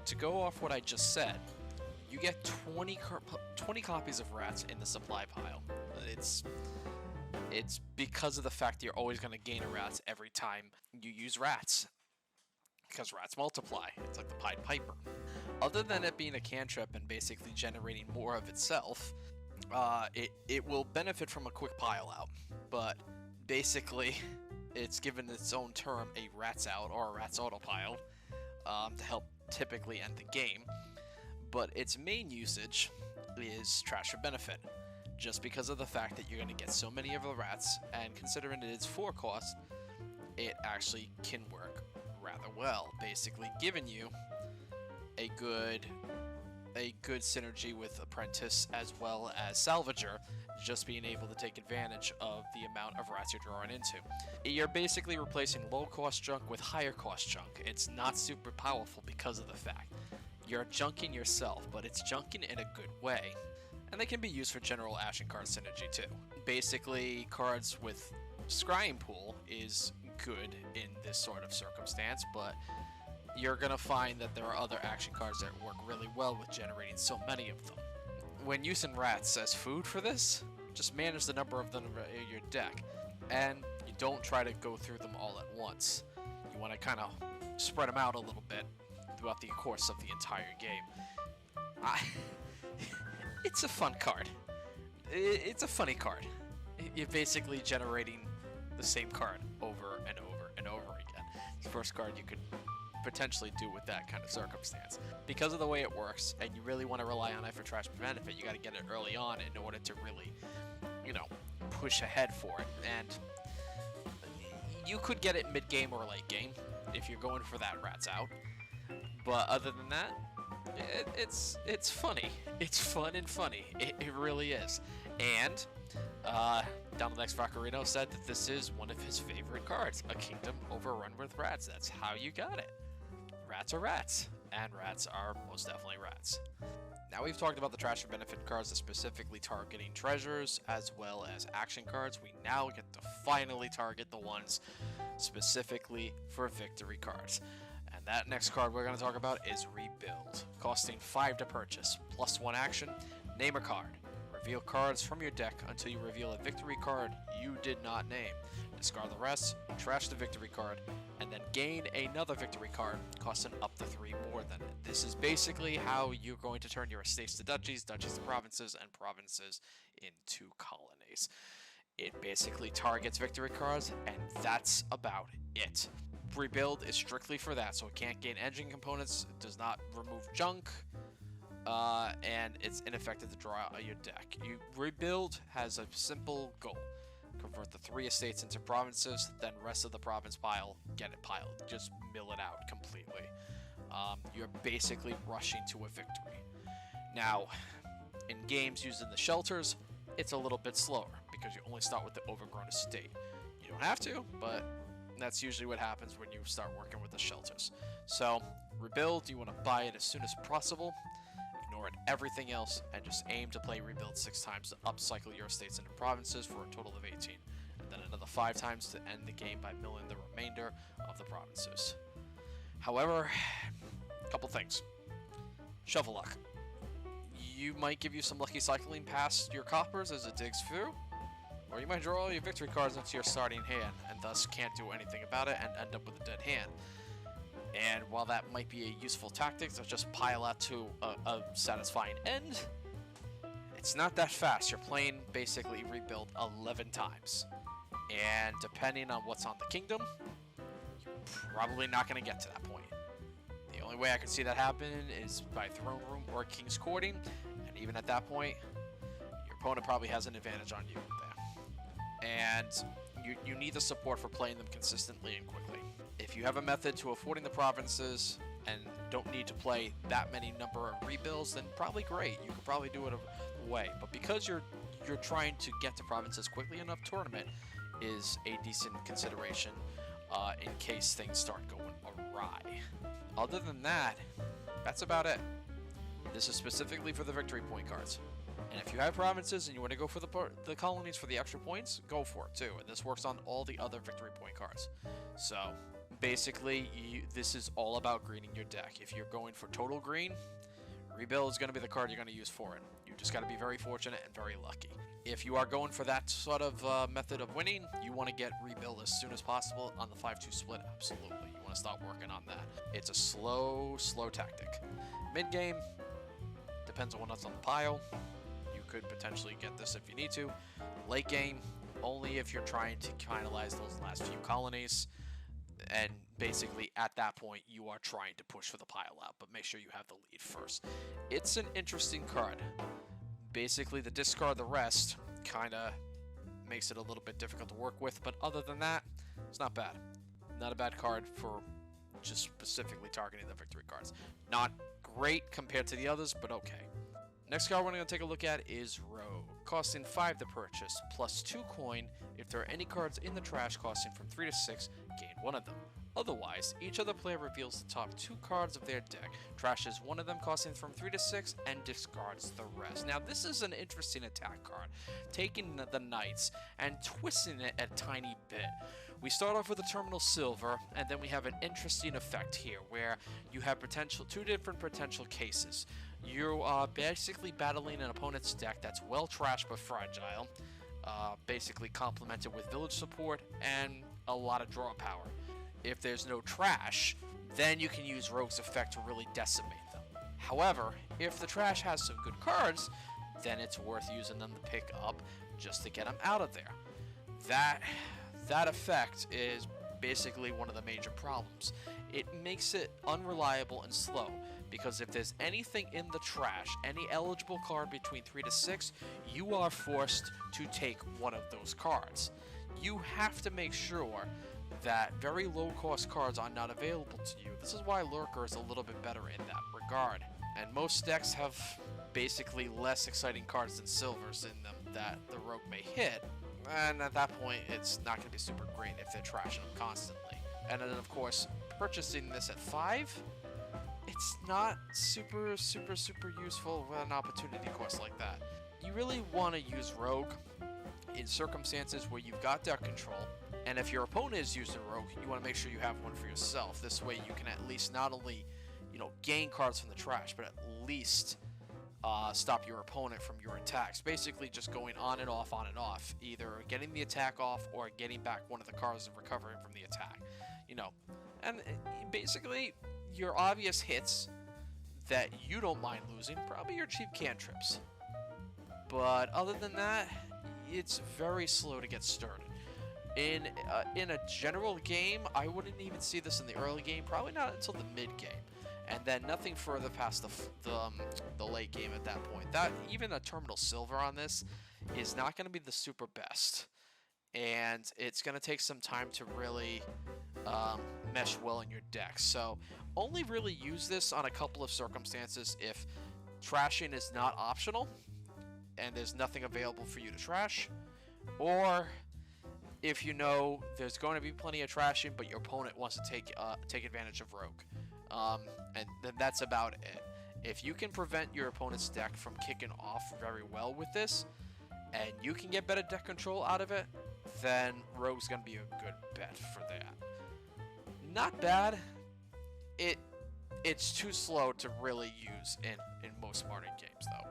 to go off what I just said, you get 20 copies of Rats in the supply pile. It's because of the fact you're always going to gain a Rats every time you use Rats. Because Rats multiply. It's like the Pied Piper. Other than it being a cantrip and basically generating more of itself, it will benefit from a quick pile out. But basically, it's given its own term, a Rats out or a Rats autopile, to help typically end the game. But its main usage is trash for benefit. Just because of the fact that you're going to get so many of the Rats, and considering it is 4 cost, it actually can work rather well, basically giving you a good synergy with Apprentice as well as Salvager, just being able to take advantage of the amount of Rats you're drawing into. You're basically replacing low cost junk with higher cost junk. It's not super powerful because of the fact you're junking yourself, but it's junking in a good way. And they can be used for general action card synergy too. Basically, cards with Scrying Pool is good in this sort of circumstance, but you're gonna find that there are other action cards that work really well with generating so many of them. When using Rats as food for this, just manage the number of them in your deck, and you don't try to go through them all at once. You want to kind of spread them out a little bit throughout the course of the entire game. It's a fun card. It's a funny card. You're basically generating the same card over and over and over again. It's the first card you could potentially do with that kind of circumstance. Because of the way it works, and you really want to rely on it for trash benefit, you got to get it early on in order to really, you know, push ahead for it. And you could get it mid-game or late game if you're going for that Rats out. But other than that, it's funny. It's fun and funny. It really is. And Down the Next Vacarino said that this is one of his favorite cards. A kingdom overrun with Rats. That's how you got it. Rats are Rats. And Rats are most definitely Rats. Now we've talked about the trash and benefit cards that specifically targeting treasures as well as action cards. We now get to finally target the ones specifically for victory cards. And that next card we're going to talk about is Rebuild. Costing 5 to purchase, +1 action, name a card. Reveal cards from your deck until you reveal a victory card you did not name. discard the rest, trash the victory card, and then gain another victory card, costing up to 3 more than it. This is basically how you're going to turn your estates to duchies, duchies to provinces, and provinces into colonies. It basically targets victory cards, and that's about it. Rebuild is strictly for that, so it can't gain engine components, it does not remove junk, and it's ineffective to draw out your deck. Rebuild has a simple goal. Convert the 3 estates into provinces, then rest of the province pile, get it piled. Just mill it out completely. You're basically rushing to a victory. Now, in games using the shelters, it's a little bit slower because you only start with the overgrown estate. You don't have to, but that's usually what happens when you start working with the shelters. So, rebuild, you want to buy it as soon as possible. Ignore everything else and just aim to play rebuild 6 times to upcycle your estates into provinces for a total of 18, and then another 5 times to end the game by milling the remainder of the provinces. However, a couple things. Shovel luck. You might give you some lucky cycling past your coppers as it digs through, or you might draw all your victory cards into your starting hand and thus can't do anything about it and end up with a dead hand. And while that might be a useful tactic to just pile out to a satisfying end, it's not that fast. You're playing basically rebuild 11 times. And depending on what's on the kingdom, you're probably not going to get to that point. The only way I can see that happening is by Throne Room or King's Courting, and even at that point, your opponent probably has an advantage on you there. And you need the support for playing them consistently and quickly. If you have a method to affording the provinces and don't need to play that many number of rebuilds, then probably great. You could probably do it away. But because you're trying to get to provinces quickly enough, tournament is a decent consideration in case things start going awry. Other than that, that's about it. This is specifically for the victory point cards. And if you have provinces and you want to go for the colonies for the extra points, go for it too. And this works on all the other victory point cards. So basically, this is all about greening your deck. If you're going for total green, rebuild is going to be the card you're going to use for it. You just got to be very fortunate and very lucky. If you are going for that sort of method of winning, you want to get rebuild as soon as possible on the 5-2 split. Absolutely. You want to start working on that. It's a slow tactic. Mid-game, depends on what's on the pile. You could potentially get this if you need to. Late game, only if you're trying to finalize those last few colonies. And basically, at that point, you are trying to push for the pile out, but make sure you have the lead first. It's an interesting card. Basically, the discard the rest kind of makes it a little bit difficult to work with, but other than that, it's not bad. Not a bad card for just specifically targeting the victory cards. Not great compared to the others, but okay. Next card we're going to take a look at is Rogue, costing 5 to purchase, plus 2 coin. If there are any cards in the trash costing from 3 to 6, gain 1 of them. Otherwise, each other player reveals the top 2 cards of their deck, trashes 1 of them costing from 3 to 6, and discards the rest. Now, this is an interesting attack card, taking the Knights and twisting it a tiny bit. We start off with a Terminal Silver, and then we have an interesting effect here, where you have 2 different potential cases. You are basically battling an opponent's deck that's well trashed but fragile, basically complemented with village support and a lot of draw power. If there's no trash, then you can use Rogue's effect to really decimate them. However, if the trash has some good cards, then it's worth using them to pick up just to get them out of there. That effect is basically one of the major problems. It makes it unreliable and slow, because if there's anything in the trash, any eligible card between 3 to 6, you are forced to take one of those cards. You have to make sure that very low cost cards are not available to you. This is why Lurker is a little bit better in that regard. And most decks have basically less exciting cards than silvers in them that the Rogue may hit. And at that point, it's not going to be super great if they're trashing them constantly. And then, of course, purchasing this at 5, it's not super useful with an opportunity cost like that. You really want to use Rogue in circumstances where you've got deck control, and if your opponent is using Rogue, you want to make sure you have one for yourself. This way you can at least not only, gain cards from the trash, but at least stop your opponent from your attacks. Basically just going on and off, either getting the attack off or getting back one of the cards and recovering from the attack. You know, and basically your obvious hits that you don't mind losing, probably your cheap cantrips. But other than that, it's very slow to get started. In a general game, I wouldn't even see this in the early game, probably not until the mid game, and then nothing further past the late game at that point. That even a terminal silver on this is not going to be the super best, and it's going to take some time to really mesh well in your deck. So only really use this on a couple of circumstances if trashing is not optional and there's nothing available for you to trash, or if you know there's going to be plenty of trashing, but your opponent wants to take advantage of Rogue. And then that's about it. If you can prevent your opponent's deck from kicking off very well with this, and you can get better deck control out of it, then Rogue's going to be a good bet for that. Not bad. It's too slow to really use in most modern games, though.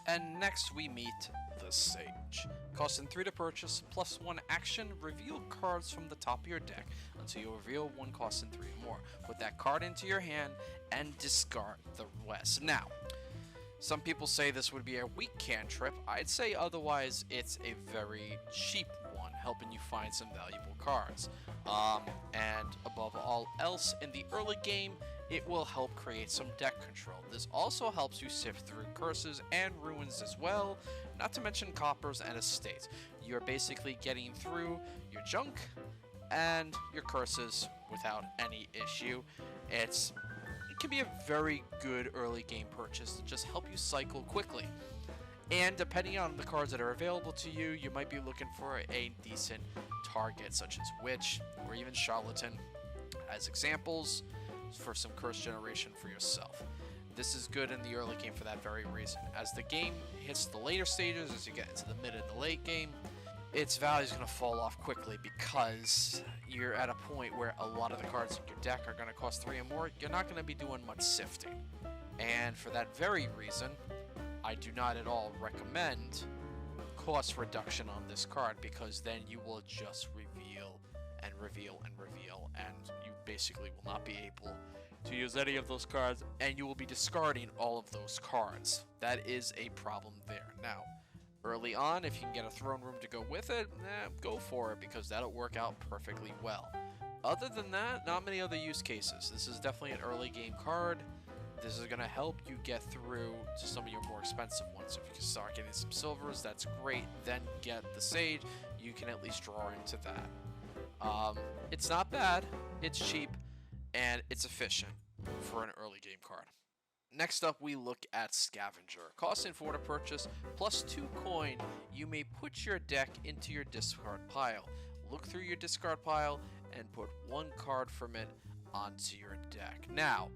And next we meet the Sage. Costing 3 to purchase, +1 action, reveal cards from the top of your deck until you reveal one costing 3 or more. Put that card into your hand and discard the rest. Now, some people say this would be a weak cantrip. I'd say otherwise it's a very cheap one, helping you find some valuable cards. And above all else, in the early game, it will help create some deck control. This also helps you sift through curses and ruins as well, not to mention coppers and estates. You're basically getting through your junk and your curses without any issue. It can be a very good early game purchase to just help you cycle quickly. And depending on the cards that are available to you, you might be looking for a decent target such as Witch or even Charlatan as examples for some curse generation for yourself. This is good in the early game for that very reason. As the game hits the later stages, as you get into the mid and the late game, its value is going to fall off quickly because you're at a point where a lot of the cards in your deck are going to cost 3 or more. You're not going to be doing much sifting. And for that very reason, I do not at all recommend cost reduction on this card, because then you will just reveal and reveal and reveal, and you basically will not be able to use any of those cards, and you will be discarding all of those cards. That is a problem there. Now, early on, if you can get a throne room to go with it, go for it, because that'll work out perfectly well. Other than that, not many other use cases. This is definitely an early game card. This is going to help you get through to some of your more expensive ones. If you can start getting some silvers, that's great. Then get the Sage. You can at least draw into that. It's not bad. It's cheap. And it's efficient for an early game card. Next up, we look at Scavenger. Costing 4 to purchase, +2 coin. You may put your deck into your discard pile. Look through your discard pile and put 1 card from it onto your deck. Now,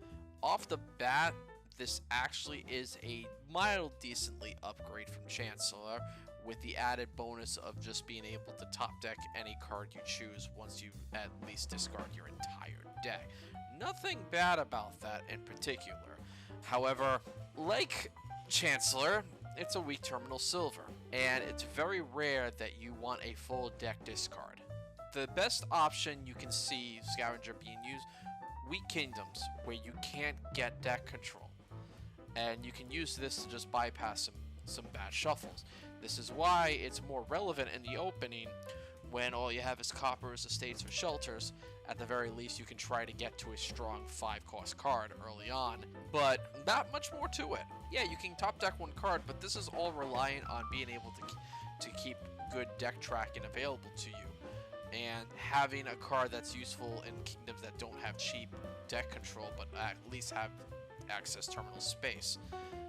off the bat, this actually is a mild, decently upgrade from Chancellor, with the added bonus of just being able to top deck any card you choose once you at least discard your entire deck. Nothing bad about that in particular. However, like Chancellor, it's a weak terminal silver, and it's very rare that you want a full deck discard. The best option you can see Scavenger being used, Weak Kingdoms, where you can't get deck control, and you can use this to just bypass some bad shuffles. This is why it's more relevant in the opening when all you have is coppers, estates, or shelters. At the very least, you can try to get to a strong 5-cost card early on, but not much more to it. Yeah, you can top deck 1 card, but this is all reliant on being able to keep good deck tracking available to you, and having a card that's useful in kingdoms that don't have cheap deck control, but at least have access terminal space.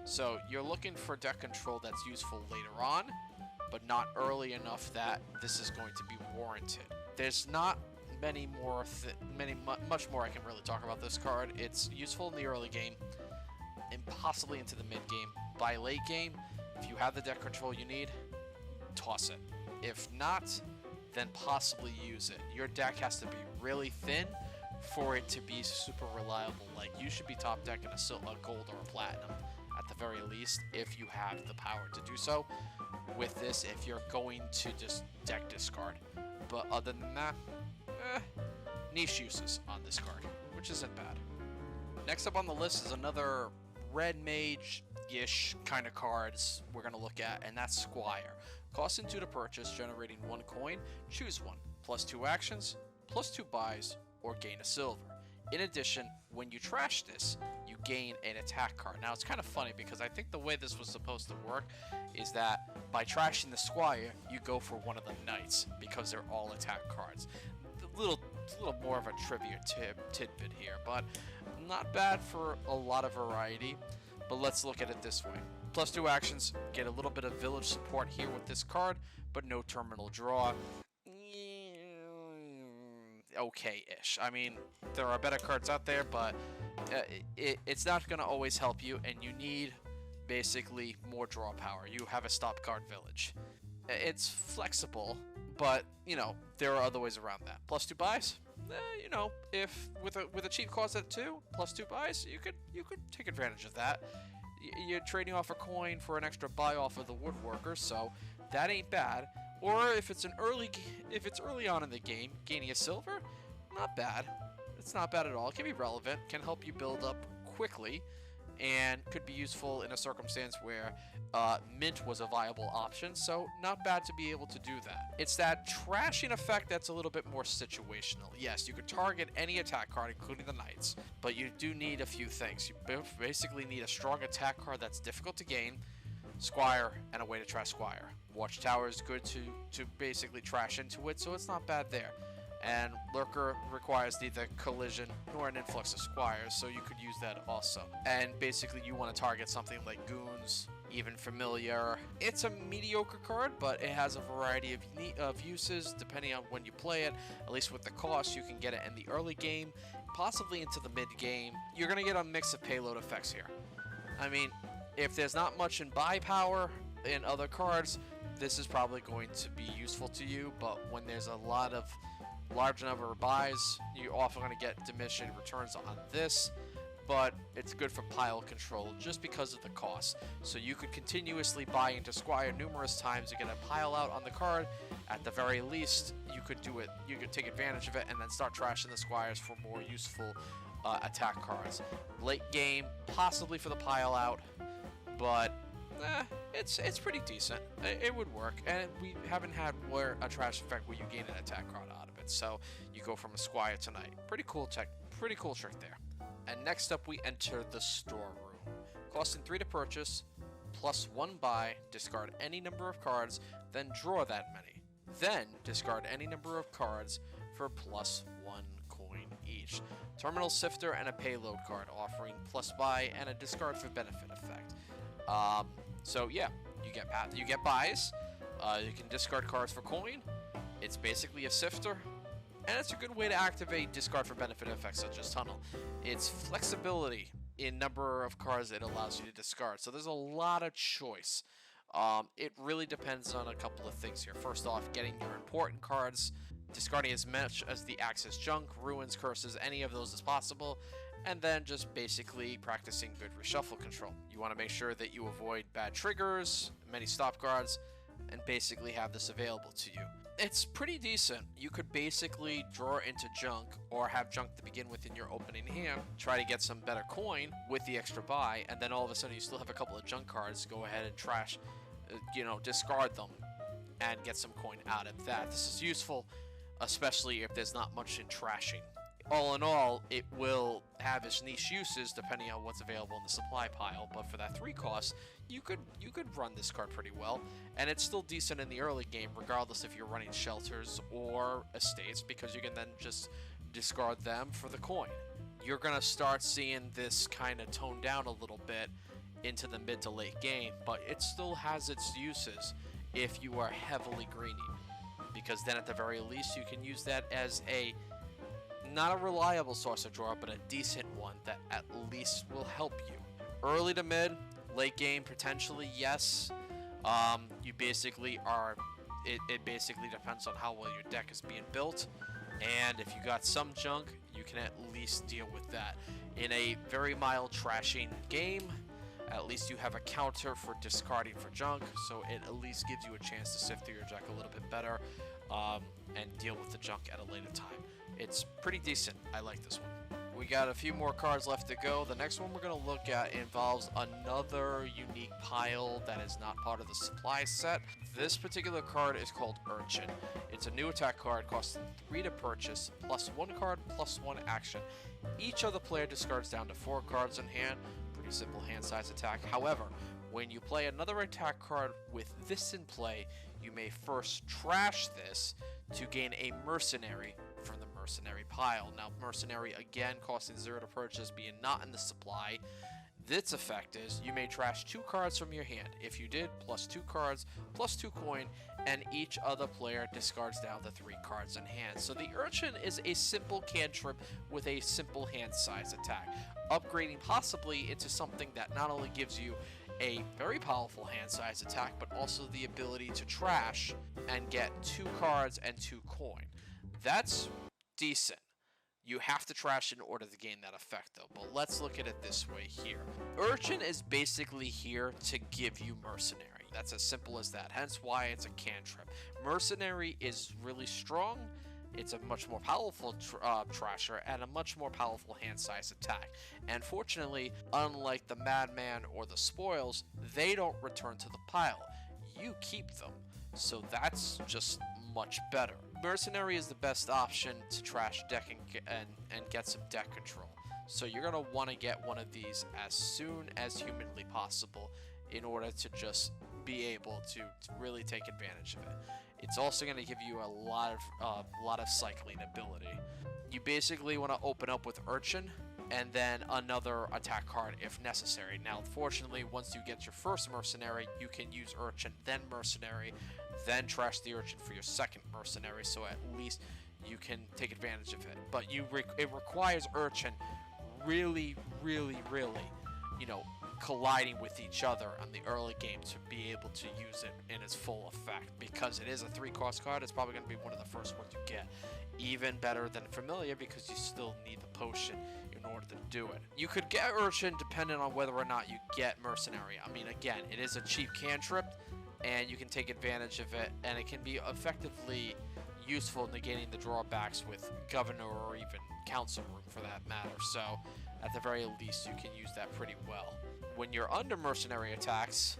So you're looking for deck control that's useful later on, but not early enough that this is going to be warranted. There's not much more I can really talk about this card. It's useful in the early game and possibly into the mid game. By late game, if you have the deck control you need, toss it. If not, then possibly use it. Your deck has to be really thin for it to be super reliable. Like, you should be top decking a gold or a platinum at at the very least, if you have the power to do so. With this, if you're going to just deck discard. But other than that, niche uses on this card, which isn't bad. Next up on the list is another red mage-ish kind of cards we're going to look at, and that's Squire. Costing 2 to purchase, generating 1 coin, choose one, +2 actions, +2 buys, or gain a silver. In addition, when you trash this, you gain an attack card. Now, it's kind of funny because I think the way this was supposed to work is that by trashing the Squire, you go for one of the Knights because they're all attack cards. A little more of a trivia tidbit here, but not bad for a lot of variety. But let's look at it this way. +2 actions, get a little bit of village support here with this card, but no terminal draw. Okay-ish. I mean, there are better cards out there, but it's not going to always help you, and you need basically more draw power. You have a stop card village. It's flexible, but you know there are other ways around that. +2 buys. You know, if with a cheap cost at 2 +2 buys, you could take advantage of that. You're trading off a coin for an extra buy off of the woodworker, so that ain't bad. Or if it's early on in the game, gaining a silver, not bad. It's not bad at all. It can be relevant, can help you build up quickly, and could be useful in a circumstance where mint was a viable option, so not bad to be able to do that. It's that trashing effect that's a little bit more situational. Yes, you could target any attack card, including the Knights, but you do need a few things. You basically need a strong attack card that's difficult to gain, Squire, and a way to trash Squire. Watchtower is good to basically trash into it, so it's not bad there. And Lurker requires neither collision nor an influx of Squires, so you could use that also. And basically you want to target something like Goons, even Familiar. It's a mediocre card, but it has a variety of uses depending on when you play it. At least with the cost, you can get it in the early game, possibly into the mid game. You're going to get a mix of payload effects here. I mean, if there's not much in buy power in other cards, this is probably going to be useful to you, but when there's a large number of buys, you're often going to get diminishing returns on this, but it's good for pile control just because of the cost. So you could continuously buy into Squire numerous times to get a pile out on the card. At the very least, you could do it. You could take advantage of it and then start trashing the Squires for more useful attack cards. Late game, possibly for the pile out, but it's pretty decent. It would work, and we haven't had a trash effect where you gain an attack card out of it. So you go from a Squire to Knight. Pretty cool trick there. And next up, we enter the Storeroom. Costing 3 to purchase, +1 buy, discard any number of cards, then draw that many. Then discard any number of cards for +1 coin each. Terminal Sifter and a payload card, offering +buy and a discard for benefit effect. So yeah, you get buys. You can discard cards for coin. It's basically a sifter, and it's a good way to activate discard for benefit effects such as Tunnel. It's flexibility in number of cards it allows you to discard, so there's a lot of choice. It really depends on a couple of things here. First off, getting your important cards, discarding as much as the access junk, ruins, curses, any of those as possible, and then just basically practicing good reshuffle control. You want to make sure that you avoid bad triggers, many stop guards, and basically have this available to you. It's pretty decent. You could basically draw into junk or have junk to begin with in your opening hand, try to get some better coin with the extra buy, and then all of a sudden you still have a couple of junk cards. Go ahead and trash, discard them and get some coin out of that. This is useful, especially if there's not much in trashing. All in all, it will have its niche uses depending on what's available in the supply pile, but for that 3 cost, you could run this card pretty well, and it's still decent in the early game regardless if you're running shelters or estates, because you can then just discard them for the coin. You're going to start seeing this kind of tone down a little bit into the mid to late game, but it still has its uses if you are heavily greening, because then at the very least you can use that as not a reliable source of draw, but a decent one that at least will help you. Early to mid, late game potentially, yes. You basically are, it basically depends on how well your deck is being built, and if you got some junk, you can at least deal with that. In a very mild trashing game, At least you have a counter for discarding for junk, so it at least gives you a chance to sift through your deck a little bit better and deal with the junk at a later time. It's pretty decent. I like this one. We got a few more cards left to go. The next one we're going to look at involves another unique pile that is not part of the supply set. This particular card is called Urchin. It's a new attack card costing 3 to purchase, plus 1 card, plus 1 action. Each other player discards down to 4 cards in hand. Pretty simple hand size attack. However, when you play another attack card with this in play, you may first trash this to gain a Mercenary from the Mercenary pile. Now, Mercenary, again, costing 0 to purchase, being not in the supply. This effect is you may trash 2 cards from your hand. If you did, plus 2 cards, plus 2 coin, and each other player discards down to 3 cards in hand. So the Urchin is a simple cantrip with a simple hand size attack, upgrading possibly into something that not only gives you a very powerful hand size attack, but also the ability to trash and get 2 cards and 2 coin. That's decent. You have to trash in order to gain that effect, though. But let's look at it this way here. Urchin is basically here to give you Mercenary. That's as simple as that. Hence why it's a cantrip. Mercenary is really strong. It's a much more powerful trasher and a much more powerful hand size attack. And fortunately, unlike the Madman or the Spoils, they don't return to the pile. You keep them. So that's just much better. Mercenary is the best option to trash deck and get some deck control. So you're going to want to get one of these as soon as humanly possible in order to just be able to really take advantage of it. It's also going to give you a lot of cycling ability. You basically want to open up with Urchin and then another attack card if necessary. Now, fortunately, once you get your first Mercenary, you can use Urchin, then Mercenary, then trash the Urchin for your second Mercenary, so at least you can take advantage of it. But it requires Urchin really, colliding with each other on the early game to be able to use it in its full effect. Because it is a 3-cost card, it's probably going to be one of the first ones you get. Even better than Familiar because you still need the potion in order to do it. You could get Urchin depending on whether or not you get Mercenary. I mean, again, it is a cheap cantrip, and you can take advantage of it, and it can be effectively useful negating the drawbacks with Governor or even Council Room for that matter. So, at the very least, you can use that pretty well. When you're under Mercenary attacks,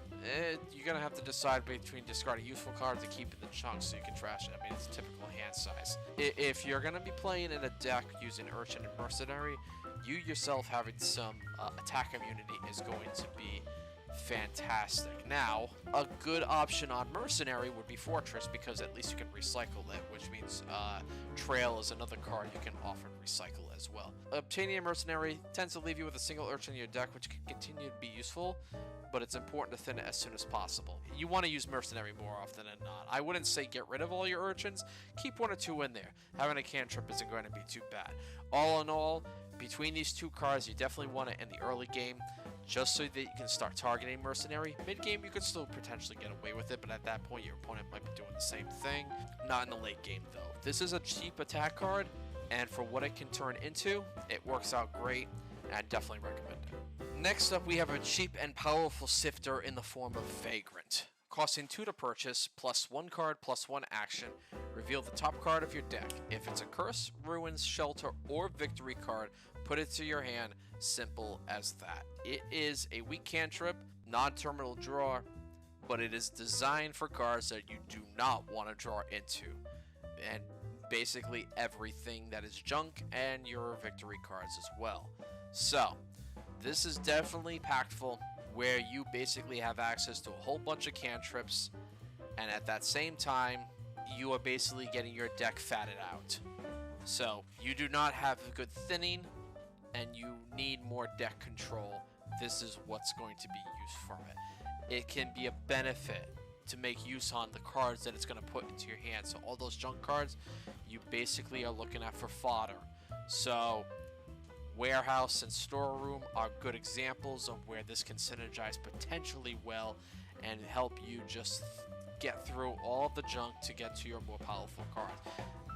you're going to have to decide between discarding useful cards and keeping the chunks so you can trash it. I mean, it's typical hand size. If you're going to be playing in a deck using Urchin and Mercenary, you yourself having some attack immunity is going to be fantastic. Now, a good option on Mercenary would be Fortress because at least you can recycle it, which means Trail is another card you can often recycle as well. Obtaining a Mercenary tends to leave you with a single Urchin in your deck, which can continue to be useful, but it's important to thin it as soon as possible. You want to use Mercenary more often than not. I wouldn't say get rid of all your Urchins, keep 1 or 2 in there. Having a cantrip isn't going to be too bad. All in all, between these 2 cards, you definitely want it in the early game, just so that you can start targeting Mercenary. Mid-game, you could still potentially get away with it, but at that point, your opponent might be doing the same thing. Not in the late game, though. This is a cheap attack card, and for what it can turn into, it works out great, and I definitely recommend it. Next up, we have a cheap and powerful sifter in the form of Vagrant. Costing 2 to purchase, plus 1 card, plus 1 action. Reveal the top card of your deck. If it's a Curse, Ruins, Shelter, or Victory card, put it to your hand. Simple as that. It is a weak cantrip, non-terminal draw, but it is designed for cards that you do not want to draw into. And basically everything that is junk and your victory cards as well. So, this is definitely impactful where you basically have access to a whole bunch of cantrips, and at that same time, you are basically getting your deck fatted out. So, you do not have a good thinning, and you need more deck control. This is what's going to be used from it. It can be a benefit to make use on the cards that it's going to put into your hand. So all those junk cards, you basically are looking at for fodder. So Warehouse and Storeroom are good examples of where this can synergize potentially well and help you just get through all the junk to get to your more powerful cards.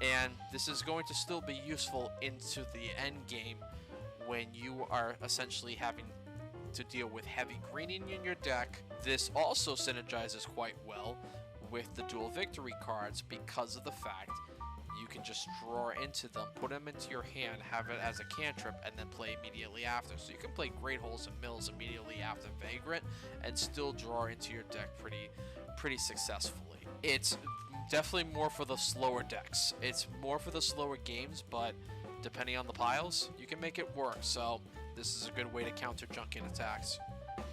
And this is going to still be useful into the end game when you are essentially having to deal with heavy greening in your deck. This also synergizes quite well with the dual victory cards because of the fact you can just draw into them, put them into your hand, have it as a cantrip, and then play immediately after. So you can play Great Holes and Mills immediately after Vagrant and still draw into your deck pretty successfully. It's definitely more for the slower decks. It's more for the slower games, but depending on the piles, you can make it work. So this is a good way to counter junk-in attacks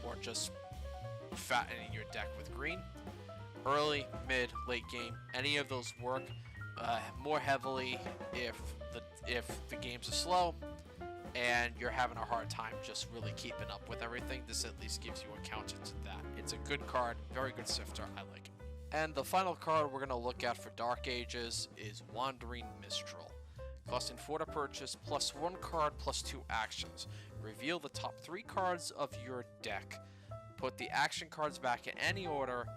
or just fattening your deck with green. Early, mid, late game, any of those work. More heavily if the games are slow and you're having a hard time just really keeping up with everything. This at least gives you a counter to that. It's a good card, very good sifter. I like it. And the final card we're going to look at for Dark Ages is Wandering Minstrel. Costing 4 to purchase, plus 1 card, plus 2 actions. Reveal the top 3 cards of your deck. Put the action cards back in any order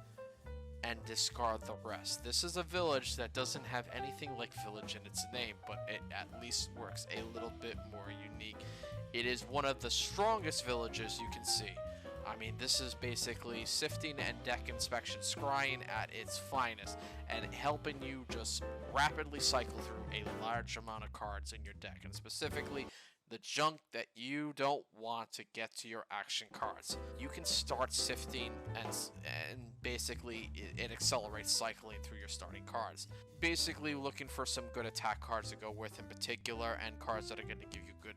and discard the rest. This is a village that doesn't have anything like village in its name, but it at least works a little bit more unique. It is one of the strongest villages you can see. I mean, this is basically sifting and deck inspection scrying at its finest, and helping you just rapidly cycle through a large amount of cards in your deck, and specifically the junk that you don't want to get to your action cards. You can start sifting and basically it accelerates cycling through your starting cards. Basically looking for some good attack cards to go with in particular, and cards that are going to give you good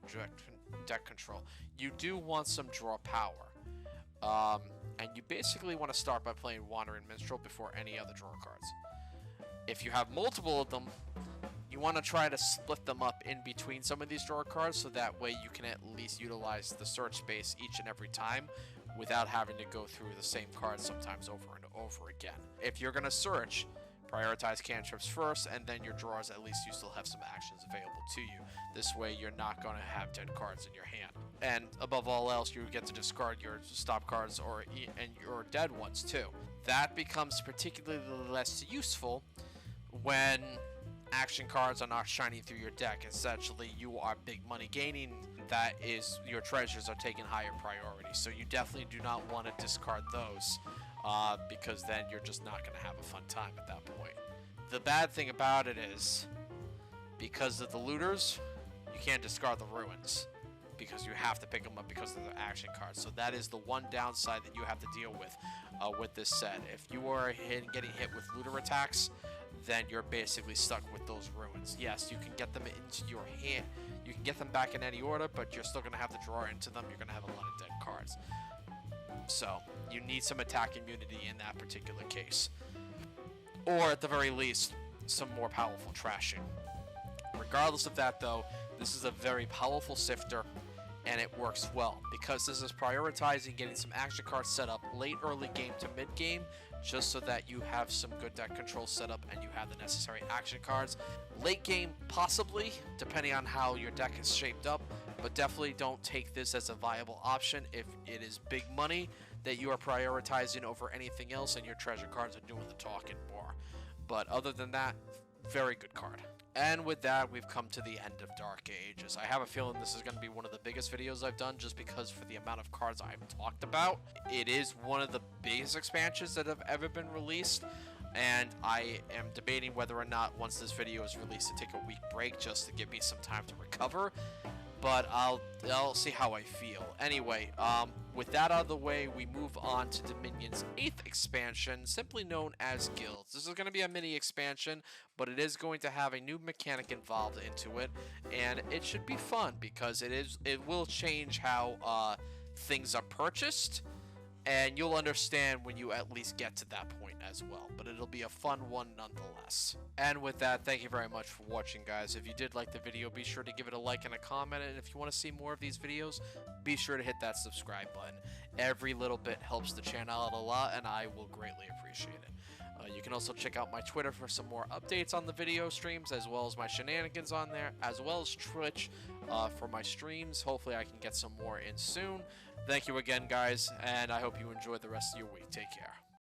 deck control. You do want some draw power. And you basically want to start by playing Wandering Minstrel before any other draw cards. If you have multiple of them, you want to try to split them up in between some of these draw cards, so that way you can at least utilize the search space each and every time without having to go through the same cards sometimes over and over again. If you're going to search, prioritize cantrips first, and then your drawers, at least you still have some actions available to you. This way you're not going to have dead cards in your hand. And above all else, you get to discard your stop cards and your dead ones too. That becomes particularly less useful when action cards are not shining through your deck. Essentially, you are big money gaining. That is, your treasures are taking higher priority. So you definitely do not want to discard those, because then you're just not going to have a fun time at that point. The bad thing about it is, because of the looters, you can't discard the ruins, because you have to pick them up because of the action cards. So that is the one downside that you have to deal with this set. If you are getting hit with looter attacks, then you're basically stuck with those ruins. Yes, you can get them into your hand. You can get them back in any order, but you're still going to have to draw into them. You're going to have a lot of dead cards. So you need some attack immunity in that particular case. Or at the very least, some more powerful trashing. Regardless of that though, this is a very powerful sifter, and it works well because this is prioritizing getting some action cards set up late early game to mid game, just so that you have some good deck control set up and you have the necessary action cards. Late game, possibly, depending on how your deck is shaped up, but definitely don't take this as a viable option if it is big money that you are prioritizing over anything else and your treasure cards are doing the talking more. But other than that, very good card. And with that, we've come to the end of Dark Ages. I have a feeling this is going to be one of the biggest videos I've done, just because for the amount of cards I've talked about. It is one of the biggest expansions that have ever been released, and I am debating whether or not, once this video is released, to take a week break just to give me some time to recover. But I'll see how I feel. Anyway, with that out of the way, we move on to Dominion's 8th expansion, simply known as Guilds. This is going to be a mini expansion, but it is going to have a new mechanic involved into it, and it should be fun because it will change how things are purchased, and you'll understand when you at least get to that point as well. But it'll be a fun one nonetheless. And with that, thank you very much for watching, guys. If you did like the video, be sure to give it a like and a comment. And if you want to see more of these videos, be sure to hit that subscribe button. Every little bit helps the channel out a lot, and I will greatly appreciate it. You can also check out my Twitter for some more updates on the video streams, as well as my shenanigans on there, as well as Twitch for my streams. Hopefully I can get some more in soon. Thank you again, guys, and I hope you enjoy the rest of your week. Take care.